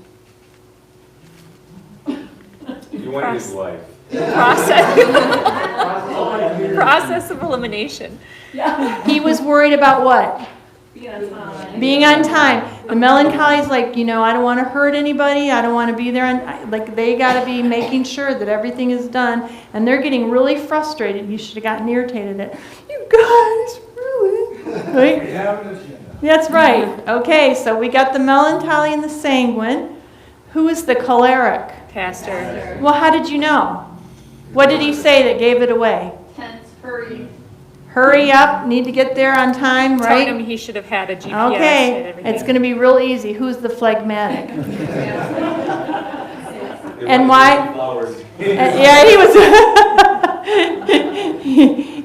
You wanted his life. Process of elimination. He was worried about what? Be on time. Being on time. The melancholy is like, I don't want to hurt anybody. I don't want to be there. Like, they got to be making sure that everything is done. And they're getting really frustrated. You should have gotten irritated at, you guys, really? Right? We have an agenda. That's right. Okay, so we got the melancholy and the sanguine. Who is the choleric? Pastor. Well, how did you know? What did he say that gave it away? Tense, hurry. Hurry up, need to get there on time, Told right? him he should have had a GPS and Okay, everything. it's going to be real easy. Who's the phlegmatic? They And wanted why? Flowers. Yeah,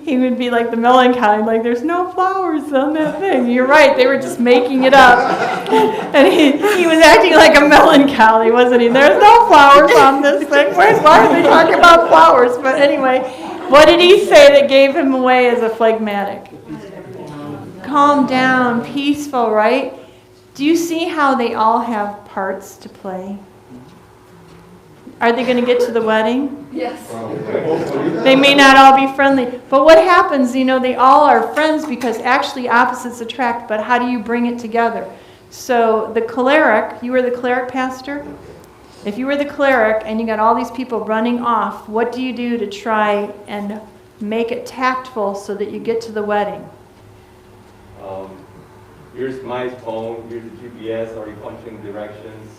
he would be like the melancholy, like there's no flowers on that thing. You're right, they were just making it up. And he was acting like a melancholy, wasn't he? There's no flowers on this thing. Why are they talking about flowers? But anyway, what did he say that gave him away as a phlegmatic? Calm down, peaceful, right? Do you see how they all have parts to play? Are they going to get to the wedding? Yes. They may not all be friendly. But what happens, they all are friends because actually opposites attract, but how do you bring it together? So the choleric, you were the cleric, Pastor? If you were the cleric and you got all these people running off, what do you do to try and make it tactful so that you get to the wedding? Here's my phone, here's the GPS, already punching directions,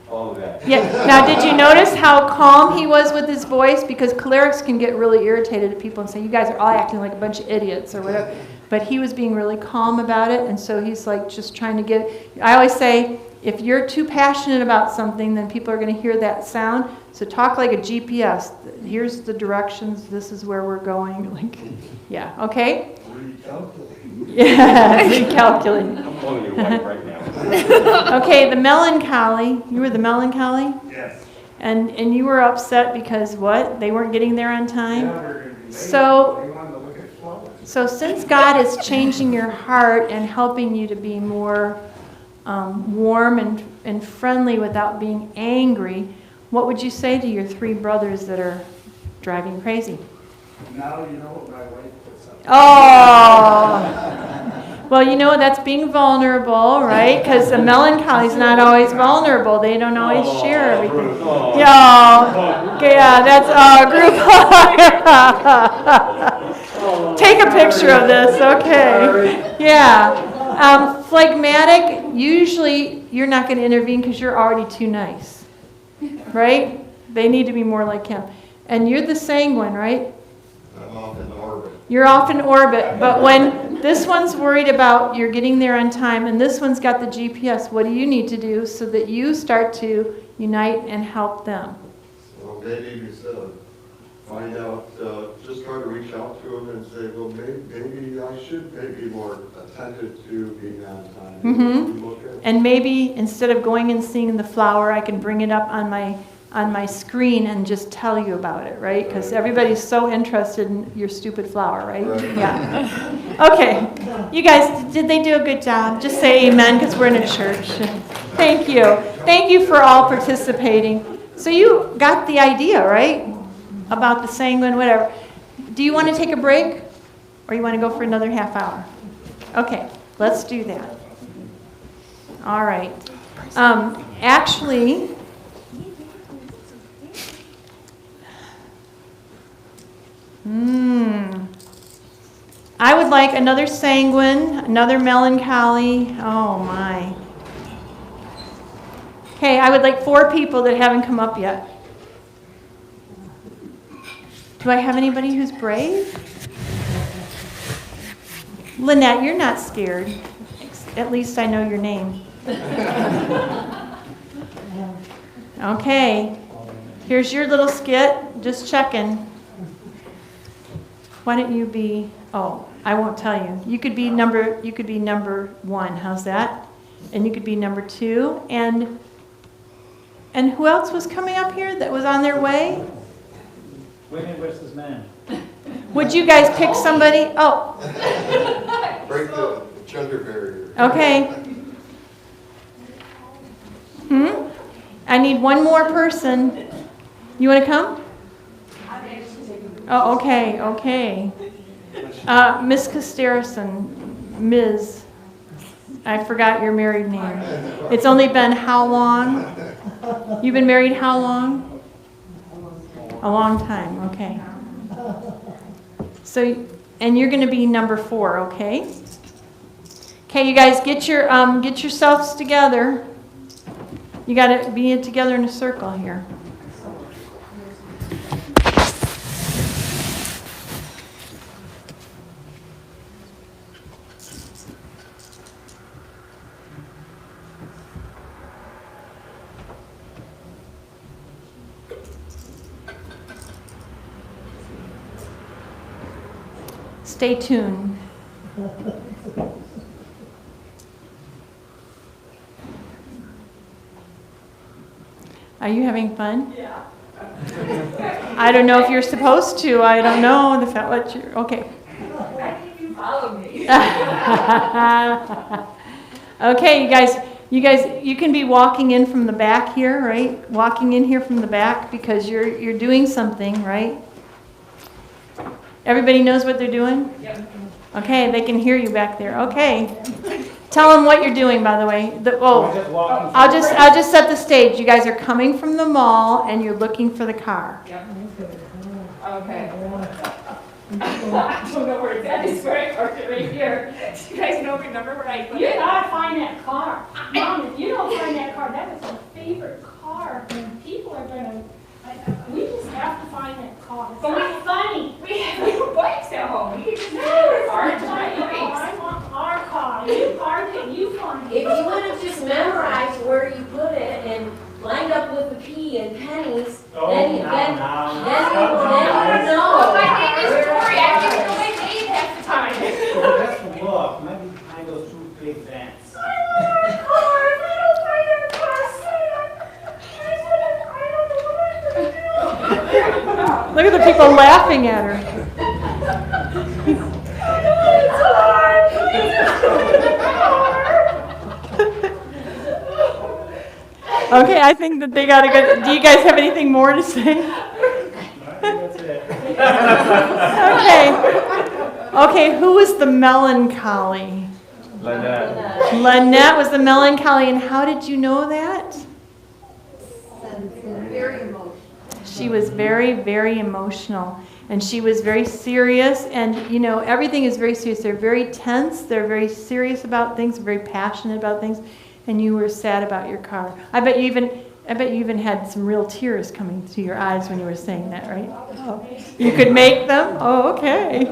all of that. Yeah. Now, did you notice how calm he was with his voice? Because clerics can get really irritated at people and say, you guys are all acting like a bunch of idiots or whatever. But he was being really calm about it, and so he's like just trying to get... I always say, if you're too passionate about something, then people are going to hear that sound. So talk like a GPS. Here's the directions. This is where we're going. Like, yeah, okay? Recalculate. Yeah, recalculating. I'm calling your wife right now. Okay, the melancholy. You were the melancholy? Yes. And you were upset because what? They weren't getting there on time? Yeah, we're gonna be late. So- They wanted to look at flowers. So since God is changing your heart and helping you to be more warm and friendly without being angry, what would you say to your three brothers that are driving crazy? Now you know what my wife puts up. Oh! Well, that's being vulnerable, right? Because the melancholy's not always vulnerable. They don't always share everything. Yeah, that's group. Take a picture of this, okay? Yeah. Phlegmatic, usually you're not going to intervene because you're already too nice, right? They need to be more like him. And you're the sanguine, right? I'm off in orbit. You're off in orbit, but when this one's worried about you're getting there on time and this one's got the GPS, what do you need to do so that you start to unite and help them? Well, maybe we should find out, just try to reach out to them and say, well, maybe I should be more attentive to being on time. Mhm. Look at- And maybe instead of going and seeing the flower, I can bring it up on my screen and just tell you about it, right? Because everybody's so interested in your stupid flower, right? Right. Yeah. Okay. You guys, did they do a good job? Just say amen because we're in a church. Thank you. Thank you for all participating. So you got the idea, right? About the sanguine, whatever. Do you want to take a break? Or you want to go for another half hour? Okay, let's do that. All right. Actually, I would like another sanguine, another melancholy. Oh my. Okay, I would like 4 people that haven't come up yet. Do I have anybody who's brave? Lynette, you're not scared. at least I know your name. Okay, here's your little skit, just checking. Why don't you be, I won't tell you. You could be number 1, how's that? And you could be number 2, and who else was coming up here that was on their way? Women versus men. Would you guys pick somebody? Oh, Break the gender barrier. okay. I need one more person. You want to come? Oh, okay. Miss Costerison, Ms. I forgot your married name. It's only been how long? You've been married how long? A long time, okay. So, and you're going to be number 4, okay? Okay, you guys get yourselves together. You got to be together in a circle here. Stay tuned. Are you having fun? Yeah. I don't know if you're supposed to. I don't know what you're. Okay. Why didn't you follow me? Okay, you guys, you can be walking in from the back here, right? Walking in here from the back because you're doing something, right? Everybody knows what they're doing? Yep. Okay, they can hear you back there. Okay. Tell them what you're doing, by the way. I'll just set the stage. You guys are coming from the mall and you're looking for the car. Yep. Okay. I don't know where that is, where I parked it right here. Do you guys remember where I put it? You gotta find that car. Mom, if you don't find that car, that was my favorite car. People are gonna, we just have to find that car. It's not funny. We have bikes at home. We can just No, use it's our not my car. bikes. I want our car. You park it, you find it. If you would have just memorized where you put it and lined up with the P and pennies, then you would know. Oh, my name is Tori. I don't even know my name half the time. That's the look, maybe behind those 2 big vents. I want our car. If I don't find our car, I don't know what I'm gonna do. Look at the people laughing at her. Okay, I think that they gotta go. Do you guys have anything more to say? That's it. Okay, who was the melancholy? Lynette. Lynette was the melancholy, and how did you know that? Very emotional. She was very, very emotional, and she was very serious, and everything is very serious. They're very tense, they're very serious about things, very passionate about things, and you were sad about your car. I bet you even had some real tears coming to your eyes when you were saying that, right? Oh. You could make them? Oh, okay.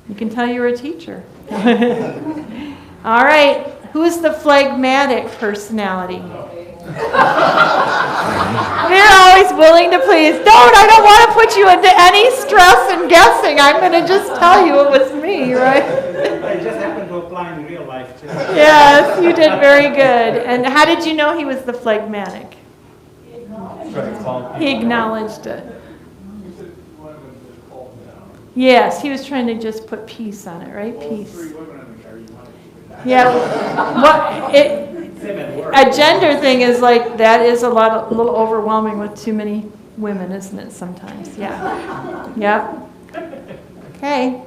You can tell you were a teacher. All right, who's the phlegmatic personality? They're always willing to please. I don't want to put you into any stress and guessing. I'm going to just tell you it was me, right? I just happened to apply in real life too. Yes, you did very good. And how did you know he was the phlegmatic? He acknowledged it. Yes, he was trying to just put peace on it, right? Peace. Yeah. A gender thing is like that is a little overwhelming with too many women, isn't it? Sometimes. Yeah. Yeah. Okay.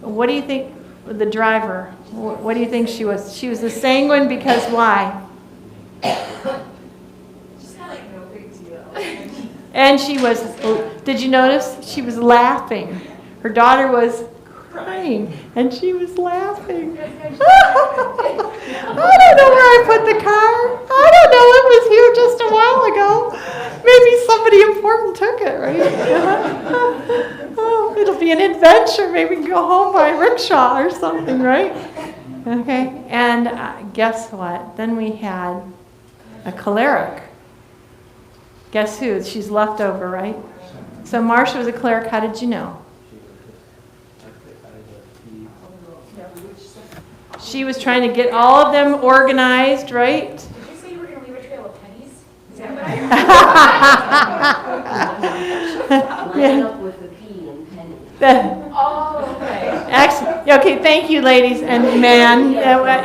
What do you think? The driver. What do you think she was? She was a sanguine because why? Just kind of like no big deal. And she was, did you notice? She was laughing. Her daughter was crying, and she was laughing. I don't know where I put the car. I don't know. It was here just a while ago. Maybe somebody important took it, right? Oh, it'll be an adventure. Maybe we can go home by rickshaw or something, right? Okay, and guess what? Then we had a choleric. Guess who? She's left over, right? So Marcia was a cleric. How did you know? She was trying to get all of them organized, right? Did you say you were going to leave a trail of pennies? Is that what Line up with the P and penny. Oh, okay. Excellent. Okay, thank you, ladies and men.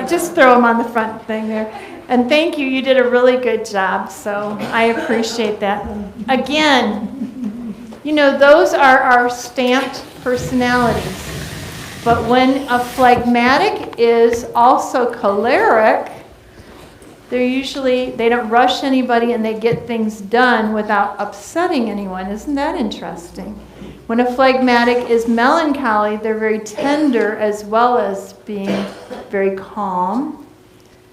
Just throw them on the front thing there. And thank you. You did a really good job, so I appreciate that. Again, you know, those are our stamped personalities. But when a phlegmatic is also choleric, they don't rush anybody and they get things done without upsetting anyone. Isn't that interesting? When a phlegmatic is melancholy, they're very tender as well as being very calm.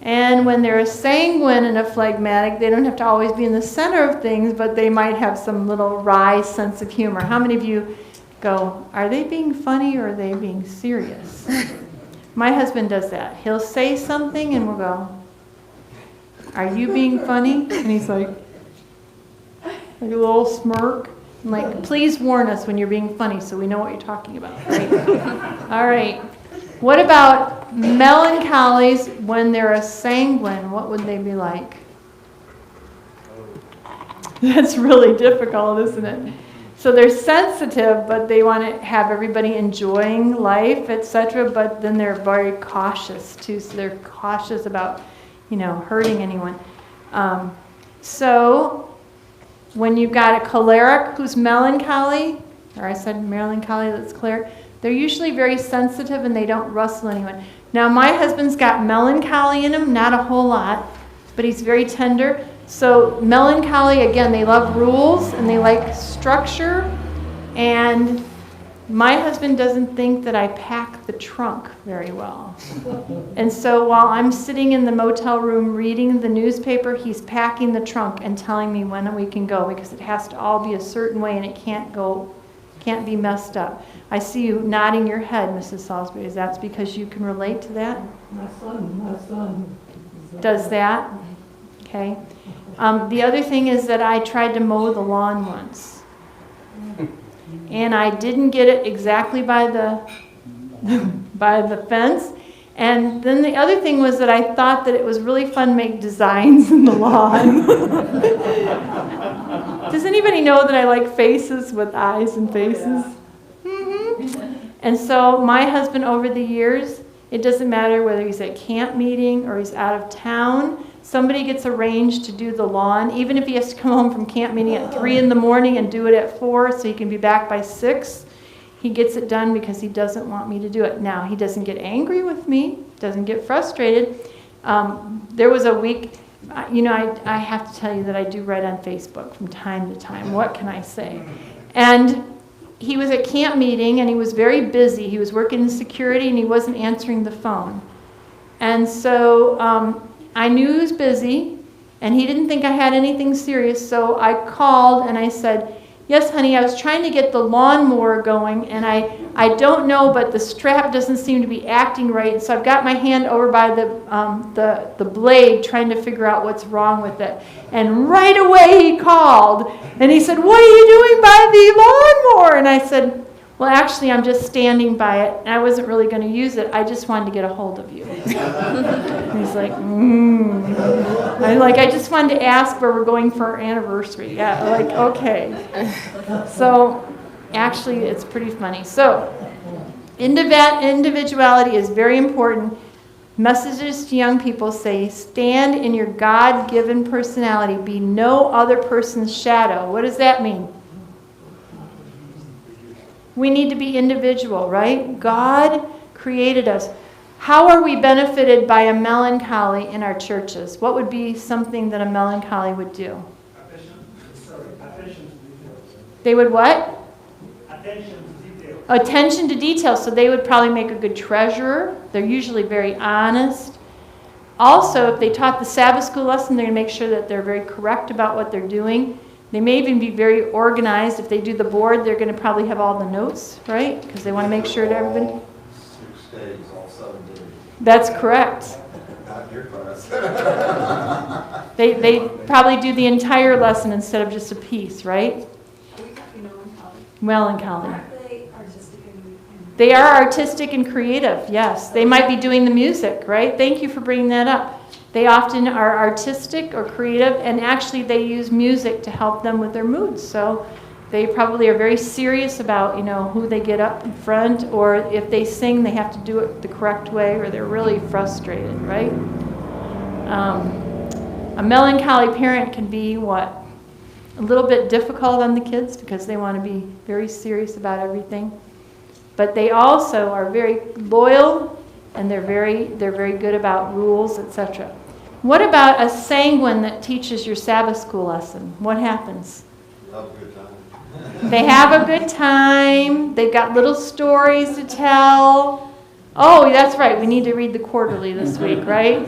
And when they're a sanguine and a phlegmatic, they don't have to always be in the center of things, but they might have some little wry sense of humor. How many of you go, are they being funny or are they being serious? My husband does that. He'll say something and we'll go, are you being funny? And he's like a little smirk. I'm like, please warn us when you're being funny so we know what you're talking about. Right? All right. What about melancholies when they're a sanguine? What would they be like? That's really difficult, isn't it? So they're sensitive, but they want to have everybody enjoying life, etc. But then they're very cautious too. So they're cautious about, hurting anyone. So when you've got a choleric who's melancholy, or I said melancholy that's choleric, they're usually very sensitive and they don't rustle anyone. Now my husband's got melancholy in him, not a whole lot, but he's very tender. So melancholy, again, they love rules and they like structure. And my husband doesn't think that I pack the trunk very well. And so while I'm sitting in the motel room reading the newspaper, he's packing the trunk and telling me when we can go because it has to all be a certain way and it can't be messed up. I see you nodding your head, Mrs. Salisbury. Is that because you can relate to that? My son. Does that? Okay. The other thing is that I tried to mow the lawn once. And I didn't get it exactly by the fence. And then the other thing was that I thought that it was really fun to make designs in the lawn. Does anybody know that I like faces with eyes and faces? Mm-hmm. And so my husband over the years, it doesn't matter whether he's at camp meeting or he's out of town, somebody gets arranged to do the lawn, even if he has to come home from camp meeting at 3 in the morning and do it at 4 so he can be back by 6. He gets it done because he doesn't want me to do it. Now, he doesn't get angry with me, doesn't get frustrated. There was a week, I have to tell you that I do write on Facebook from time to time. What can I say? And he was at camp meeting and he was very busy. He was working in security and he wasn't answering the phone. And so I knew he was busy and he didn't think I had anything serious. So I called and I said, yes, honey, I was trying to get the lawnmower going and I don't know, but the strap doesn't seem to be acting right. So I've got my hand over by the blade trying to figure out what's wrong with it. And right away he called and he said, what are you doing by the lawnmower? And I said, well, actually, I'm just standing by it and I wasn't really going to use it. I just wanted to get a hold of you. And he's like, I just wanted to ask where we're going for our anniversary. Yeah, like, okay. So actually, it's pretty funny. So individuality is very important. Messages to young people say, stand in your God-given personality. Be no other person's shadow. What does that mean? We need to be individual, right? God created us. How are we benefited by a melancholy in our churches? What would be something that a melancholy would do? Attention to details. They would what? Attention to details. Attention to details. So they would probably make a good treasurer. They're usually very honest. Also, if they taught the Sabbath school lesson, they're going to make sure that they're very correct about what they're doing. They may even be very organized. If they do the board, they're going to probably have all the notes, right? Because they want to make sure that everybody... 6 days, all 7 days. That's correct. Not your class. They probably do the entire lesson instead of just a piece, right? Are we talking melancholy? Melancholy. Aren't they artistic and They are artistic and creative, yes. They might be doing the music, right? Thank you for bringing that up. They often are artistic or creative, and actually they use music to help them with their moods. So they probably are very serious about, who they get up in front, or if they sing, they have to do it the correct way, or they're really frustrated, right? A melancholy parent can be what? A little bit difficult on the kids because they want to be very serious about everything. But they also are very loyal, and they're very good about rules, etc. What about a sanguine that teaches your Sabbath school lesson? What happens? Have a good time. They have a good time. They've got little stories to tell. Oh, that's right. We need to read the quarterly this week, right?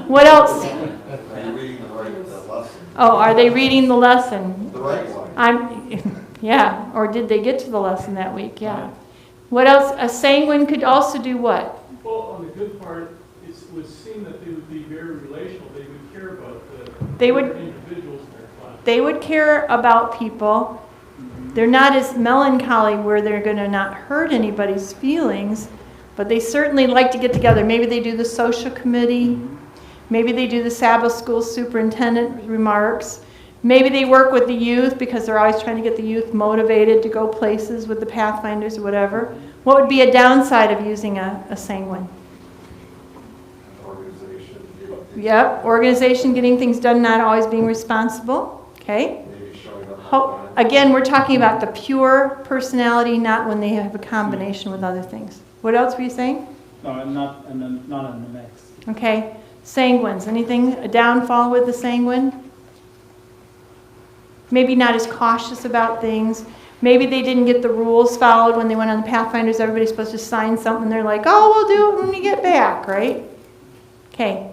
What else? Are you reading the right lesson? Oh, are they reading the lesson? The right one. Yeah. Or did they get to the lesson that week? Yeah. What else? A sanguine could also do what? Well, on the good part, it would seem that they would be very relational. They would care about the individuals in their class. They would care about people. They're not as melancholy where they're going to not hurt anybody's feelings, but they certainly like to get together. Maybe they do the social committee. Maybe they do the Sabbath school superintendent remarks. Maybe they work with the youth because they're always trying to get the youth motivated to go places with the Pathfinders or whatever. What would be a downside of using a sanguine? Organization. Yep, organization, getting things done, not always being responsible. Okay. Maybe showing up. Again, we're talking about the pure personality, not when they have a combination with other things. What else were you saying? No, not in the mix. Okay. Sanguines. Anything, a downfall with the sanguine? Maybe not as cautious about things. Maybe they didn't get the rules followed when they went on the Pathfinders. Everybody's supposed to sign something. They're like, oh, we'll do it when we get back, right? Okay.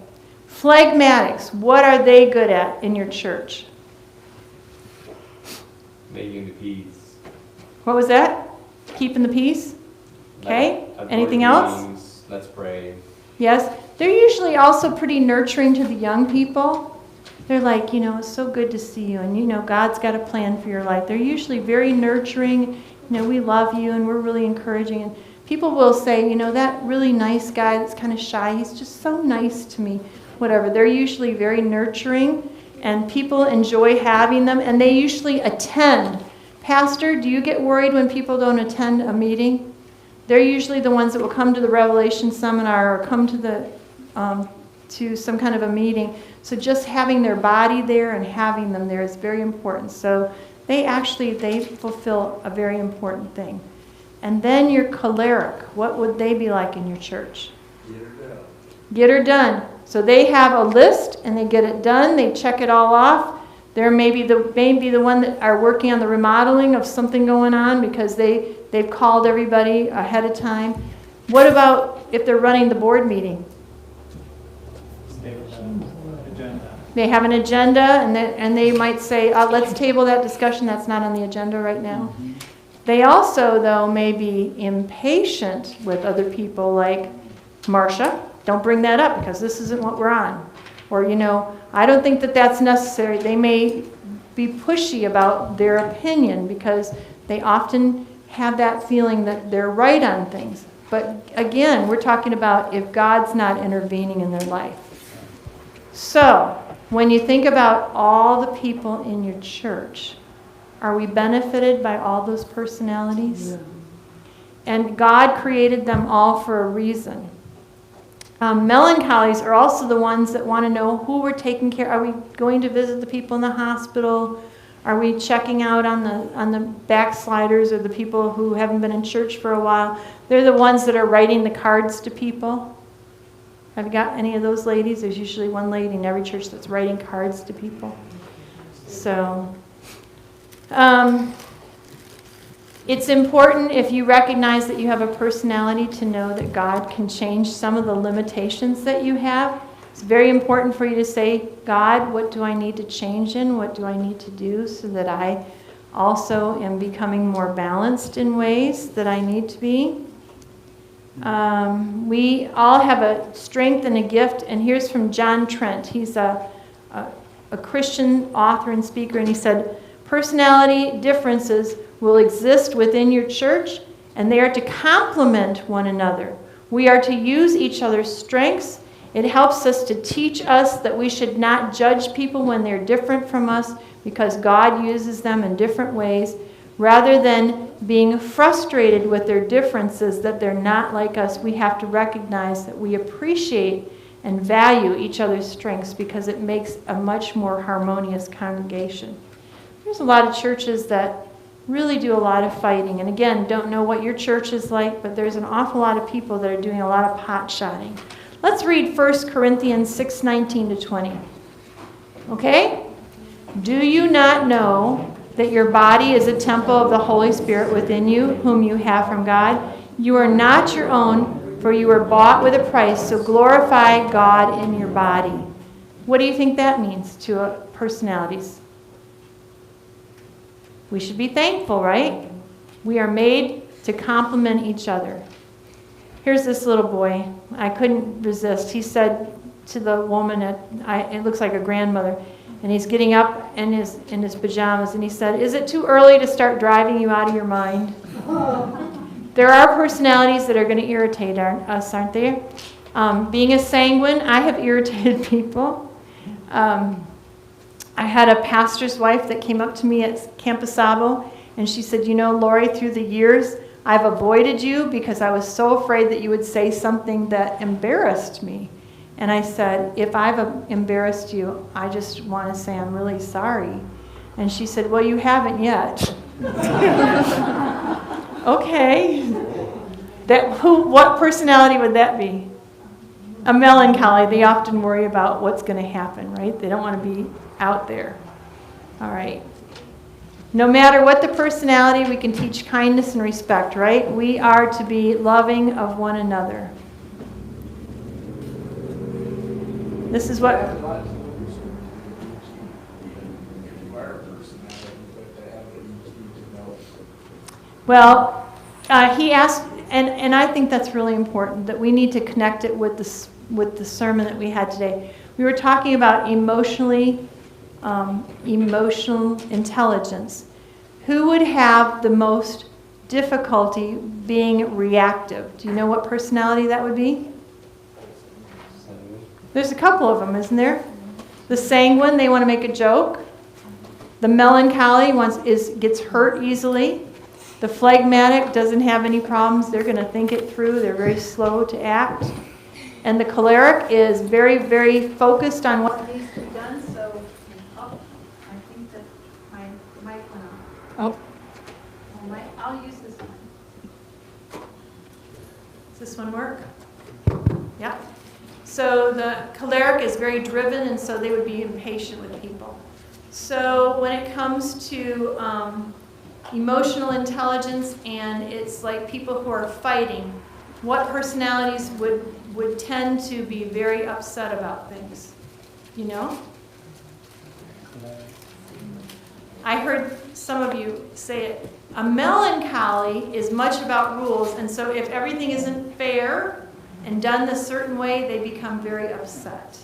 Phlegmatics. What are they good at in your church? Making the peace. What was that? Keeping the peace? Okay. Anything else? Let's pray. Yes. They're usually also pretty nurturing to the young people. They're like, it's so good to see you, and God's got a plan for your life. They're usually very nurturing. We love you, and we're really encouraging. And people will say, that really nice guy that's kind of shy, he's just so nice to me. Whatever. They're usually very nurturing, and people enjoy having them, and they usually attend. Pastor, do you get worried when people don't attend a meeting? They're usually the ones that will come to the Revelation seminar or come to some kind of a meeting. So just having their body there and having them there is very important. So they fulfill a very important thing. And then your choleric, what would they be like in your church? Get her done. So they have a list and they get it done. They check it all off. They're maybe the one that are working on the remodeling of something going on because they've called everybody ahead of time. What about if they're running the board meeting? They have an agenda, and they might say, let's table that discussion. That's not on the agenda right now. They also, though, may be impatient with other people, like, Marcia, don't bring that up because this isn't what we're on. Or, I don't think that that's necessary. They may be pushy about their opinion because they often have that feeling that they're right on things. But again, we're talking about if God's not intervening in their life. So, when you think about all the people in your church, are we benefited by all those personalities? Yeah. And God created them all for a reason. Melancholies are also the ones that want to know who we're taking care of. Are we going to visit the people in the hospital? Are we checking out on the backsliders or the people who haven't been in church for a while? They're the ones that are writing the cards to people. Have you got any of those ladies? There's usually one lady in every church that's writing cards to people. So, it's important if you recognize that you have a personality to know that God can change some of the limitations that you have. It's very important for you to say, God, what do I need to change in? What do I need to do so that I also am becoming more balanced in ways that I need to be? We all have a strength and a gift, and here's from John Trent. He's a Christian author and speaker, and he said, personality differences will exist within your church, and they are to complement one another. We are to use each other's strengths. It helps us to teach us that we should not judge people when they're different from us, because God uses them in different ways, rather than being frustrated with their differences, that they're not like us. We have to recognize that we appreciate and value each other's strengths, because it makes a much more harmonious congregation. There's a lot of churches that really do a lot of fighting, and again, don't know what your church is like, but there's an awful lot of people that are doing a lot of pot-shotting. Let's read 1 Corinthians 6:19-20. Okay? Do you not know that your body is a temple of the Holy Spirit within you, whom you have from God? You are not your own, for you were bought with a price, so glorify God in your body. What do you think that means to personalities? We should be thankful, right? We are made to complement each other. Here's this little boy. I couldn't resist. He said to the woman, it looks like a grandmother, and he's getting up in his pajamas, and he said, is it too early to start driving you out of your mind? There are personalities that are going to irritate us, aren't there? Being a sanguine, I have irritated people. I had a pastor's wife that came up to me at Camp Sabo, and she said, you know, Laurie, through the years, I've avoided you because I was so afraid that you would say something that embarrassed me. And I said, if I've embarrassed you, I just want to say I'm really sorry. And she said, well, you haven't yet. Okay. What personality would that be? A melancholy. They often worry about what's going to happen, right? They don't want to be out there. All right. No matter what the personality, we can teach kindness and respect, right? We are to be loving of one another. This is what... Well, he asked, and I think that's really important, that we need to connect it with the sermon that we had today. We were talking about emotional intelligence. Who would have the most difficulty being reactive? Do you know what personality that would be? There's a couple of them, isn't there? The sanguine, they want to make a joke. The melancholy gets hurt easily. The phlegmatic doesn't have any problems. They're going to think it through. They're very slow to act. And the choleric is very, very focused on what needs to be done. So, I think that my mic went off. I'll use this one. Does this one work? Yeah. So the choleric is very driven, and so they would be impatient with people. So when it comes to emotional intelligence, and it's like people who are fighting, what personalities would tend to be very upset about things? You know? I heard some of you say it. A melancholy is much about rules, and so if everything isn't fair and done a certain way, they become very upset.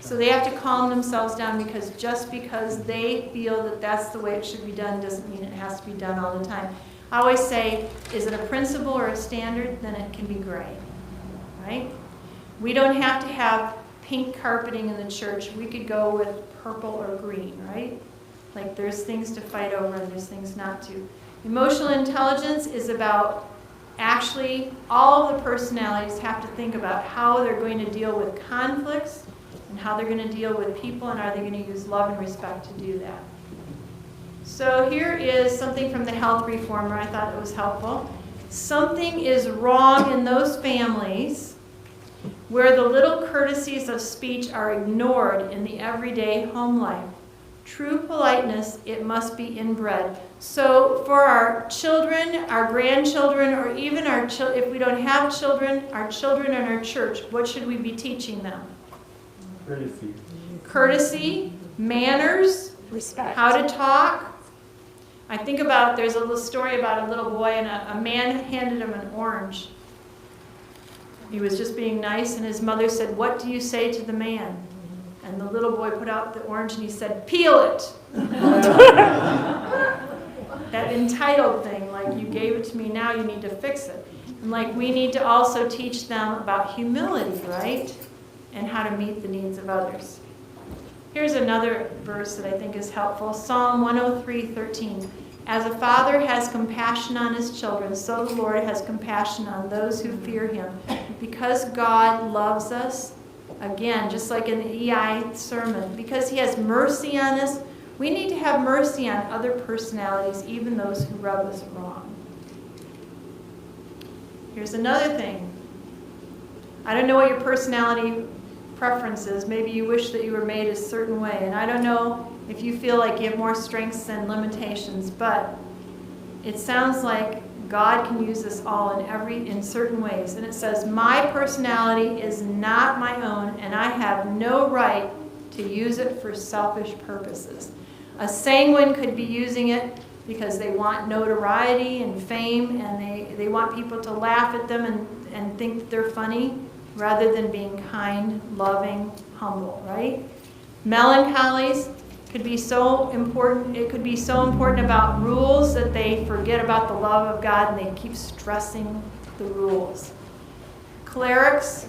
So they have to calm themselves down, because just because they feel that that's the way it should be done doesn't mean it has to be done all the time. I always say, is it a principle or a standard? Then it can be gray, right? We don't have to have pink carpeting in the church. We could go with purple or green, right? Like there's things to fight over and there's things not to. Emotional intelligence is about actually all of the personalities have to think about how they're going to deal with conflicts and how they're going to deal with people, and are they going to use love and respect to do that. So here is something from the Health Reformer. I thought it was helpful. Something is wrong in those families where the little courtesies of speech are ignored in the everyday home life. True politeness, it must be inbred. So for our children, our grandchildren, or even our if we don't have children, our children in our church, what should we be teaching them? Courtesy. Courtesy, manners, respect, how to talk. I think about, there's a little story about a little boy, and a man handed him an orange. He was just being nice, and his mother said, "What do you say to the man?" And the little boy put out the orange and he said, "Peel it." That entitled thing, like, you gave it to me, now you need to fix it. And like, we need to also teach them about humility, right? And how to meet the needs of others. Here's another verse that I think is helpful. Psalm 103:13. As a father has compassion on his children, so the Lord has compassion on those who fear him. Because God loves us, again, just like in the EI sermon, because he has mercy on us, we need to have mercy on other personalities, even those who rub us wrong. Here's another thing. I don't know what your personality preference is. Maybe you wish that you were made a certain way, and I don't know if you feel like you have more strengths than limitations, but it sounds like God can use us all in certain ways. And it says, "My personality is not my own, and I have no right to use it for selfish purposes." A sanguine could be using it because they want notoriety and fame, and they want people to laugh at them and think that they're funny, rather than being kind, loving, humble, right? Melancholies could be so important. It could be so important about rules that they forget about the love of God and they keep stressing the rules. Clerics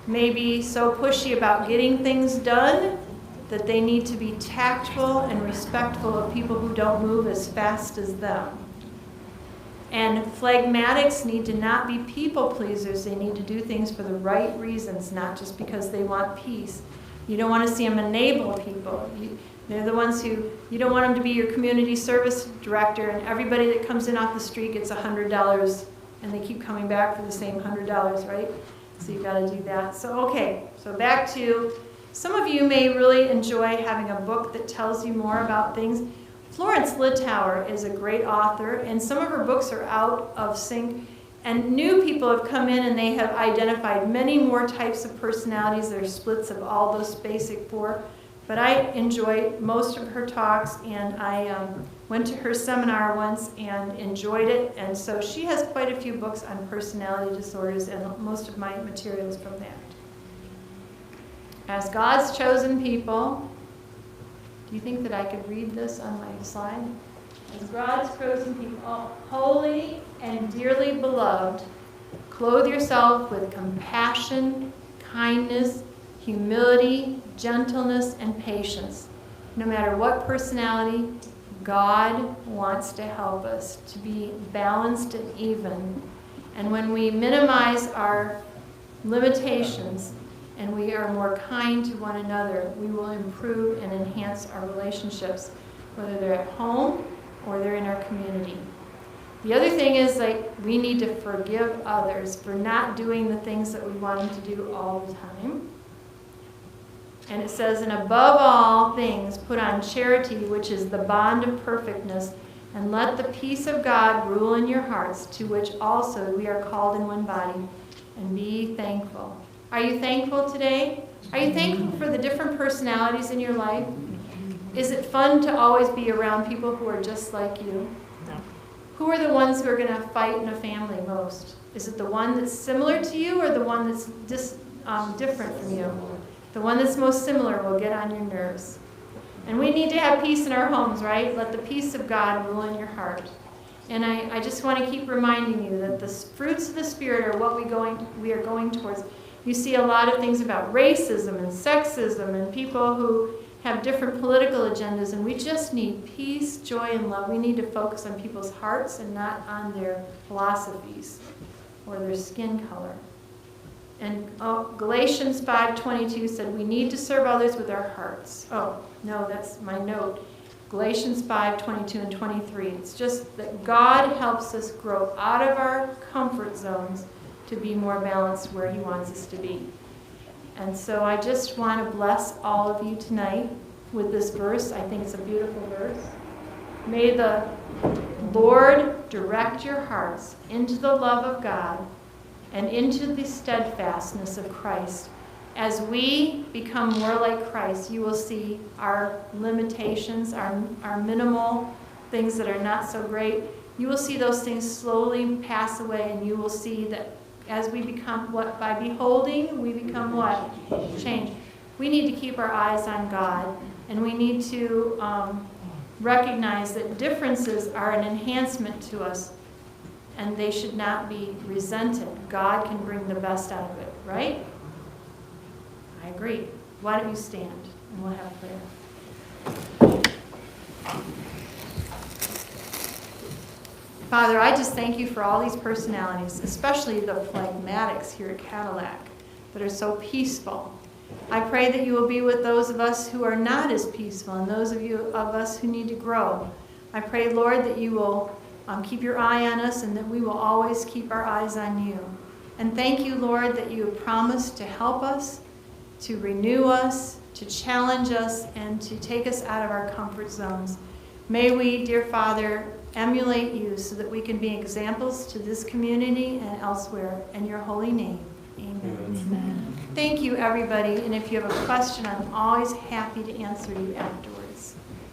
may be so pushy about getting things done that they need to be tactful and respectful of people who don't move as fast as them. And phlegmatics need to not be people pleasers. They need to do things for the right reasons, not just because they want peace. You don't want to see them enable people. They're the ones who, you don't want them to be your community service director and everybody that comes in off the street gets $100 and they keep coming back for the same $100, right? So you've got to do that. So back to, some of you may really enjoy having a book that tells you more about things. Florence Littauer is a great author, and some of her books are out of sync. And new people have come in and they have identified many more types of personalities. There are splits of all those basic four. But I enjoyed most of her talks, and I went to her seminar once and enjoyed it. And so she has quite a few books on personality disorders, and most of my materials from that. As God's chosen people, do you think that I could read this on my slide? As God's chosen people, holy and dearly beloved, clothe yourself with compassion, kindness, humility, gentleness, and patience. No matter what personality, God wants to help us to be balanced and even. And when we minimize our limitations and we are more kind to one another, we will improve and enhance our relationships, whether they're at home or they're in our community. The other thing is, we need to forgive others for not doing the things that we want them to do all the time. And it says, and above all things, put on charity, which is the bond of perfectness, and let the peace of God rule in your hearts, to which also we are called in one body, and be thankful. Are you thankful today? Are you thankful for the different personalities in your life? Is it fun to always be around people who are just like you? No. Who are the ones who are going to fight in a family most? Is it the one that's similar to you, or the one that's different from you? The one that's most similar will get on your nerves. And we need to have peace in our homes, right? Let the peace of God rule in your heart. And I just want to keep reminding you that the fruits of the Spirit are what we are going towards. You see a lot of things about racism and sexism and people who have different political agendas, and we just need peace, joy, and love. We need to focus on people's hearts and not on their philosophies or their skin color. And Galatians 5:22 said we need to serve others with our hearts. Oh, no, that's my note. Galatians 5:22 and 23. It's just that God helps us grow out of our comfort zones to be more balanced where He wants us to be. And so I just want to bless all of you tonight with this verse. I think it's a beautiful verse. May the Lord direct your hearts into the love of God and into the steadfastness of Christ. As we become more like Christ, you will see our limitations, our minimal things that are not so great. You will see those things slowly pass away, and you will see that as we become what? By beholding, we become what? Change. We need to keep our eyes on God, and we need to recognize that differences are an enhancement to us, and they should not be resented. God can bring the best out of it, right? I agree. Why don't you stand, and we'll have prayer. Father, I just thank you for all these personalities, especially the phlegmatics here at Cadillac that are so peaceful. I pray that you will be with those of us who are not as peaceful and those of us who need to grow. I pray, Lord, that you will keep your eye on us and that we will always keep our eyes on you. And thank you, Lord, that you have promised to help us, to renew us, to challenge us, and to take us out of our comfort zones. May we, dear Father, emulate you so that we can be examples to this community and elsewhere. In your holy name, amen. Amen. Thank you, everybody. And if you have a question, I'm always happy to answer you afterwards.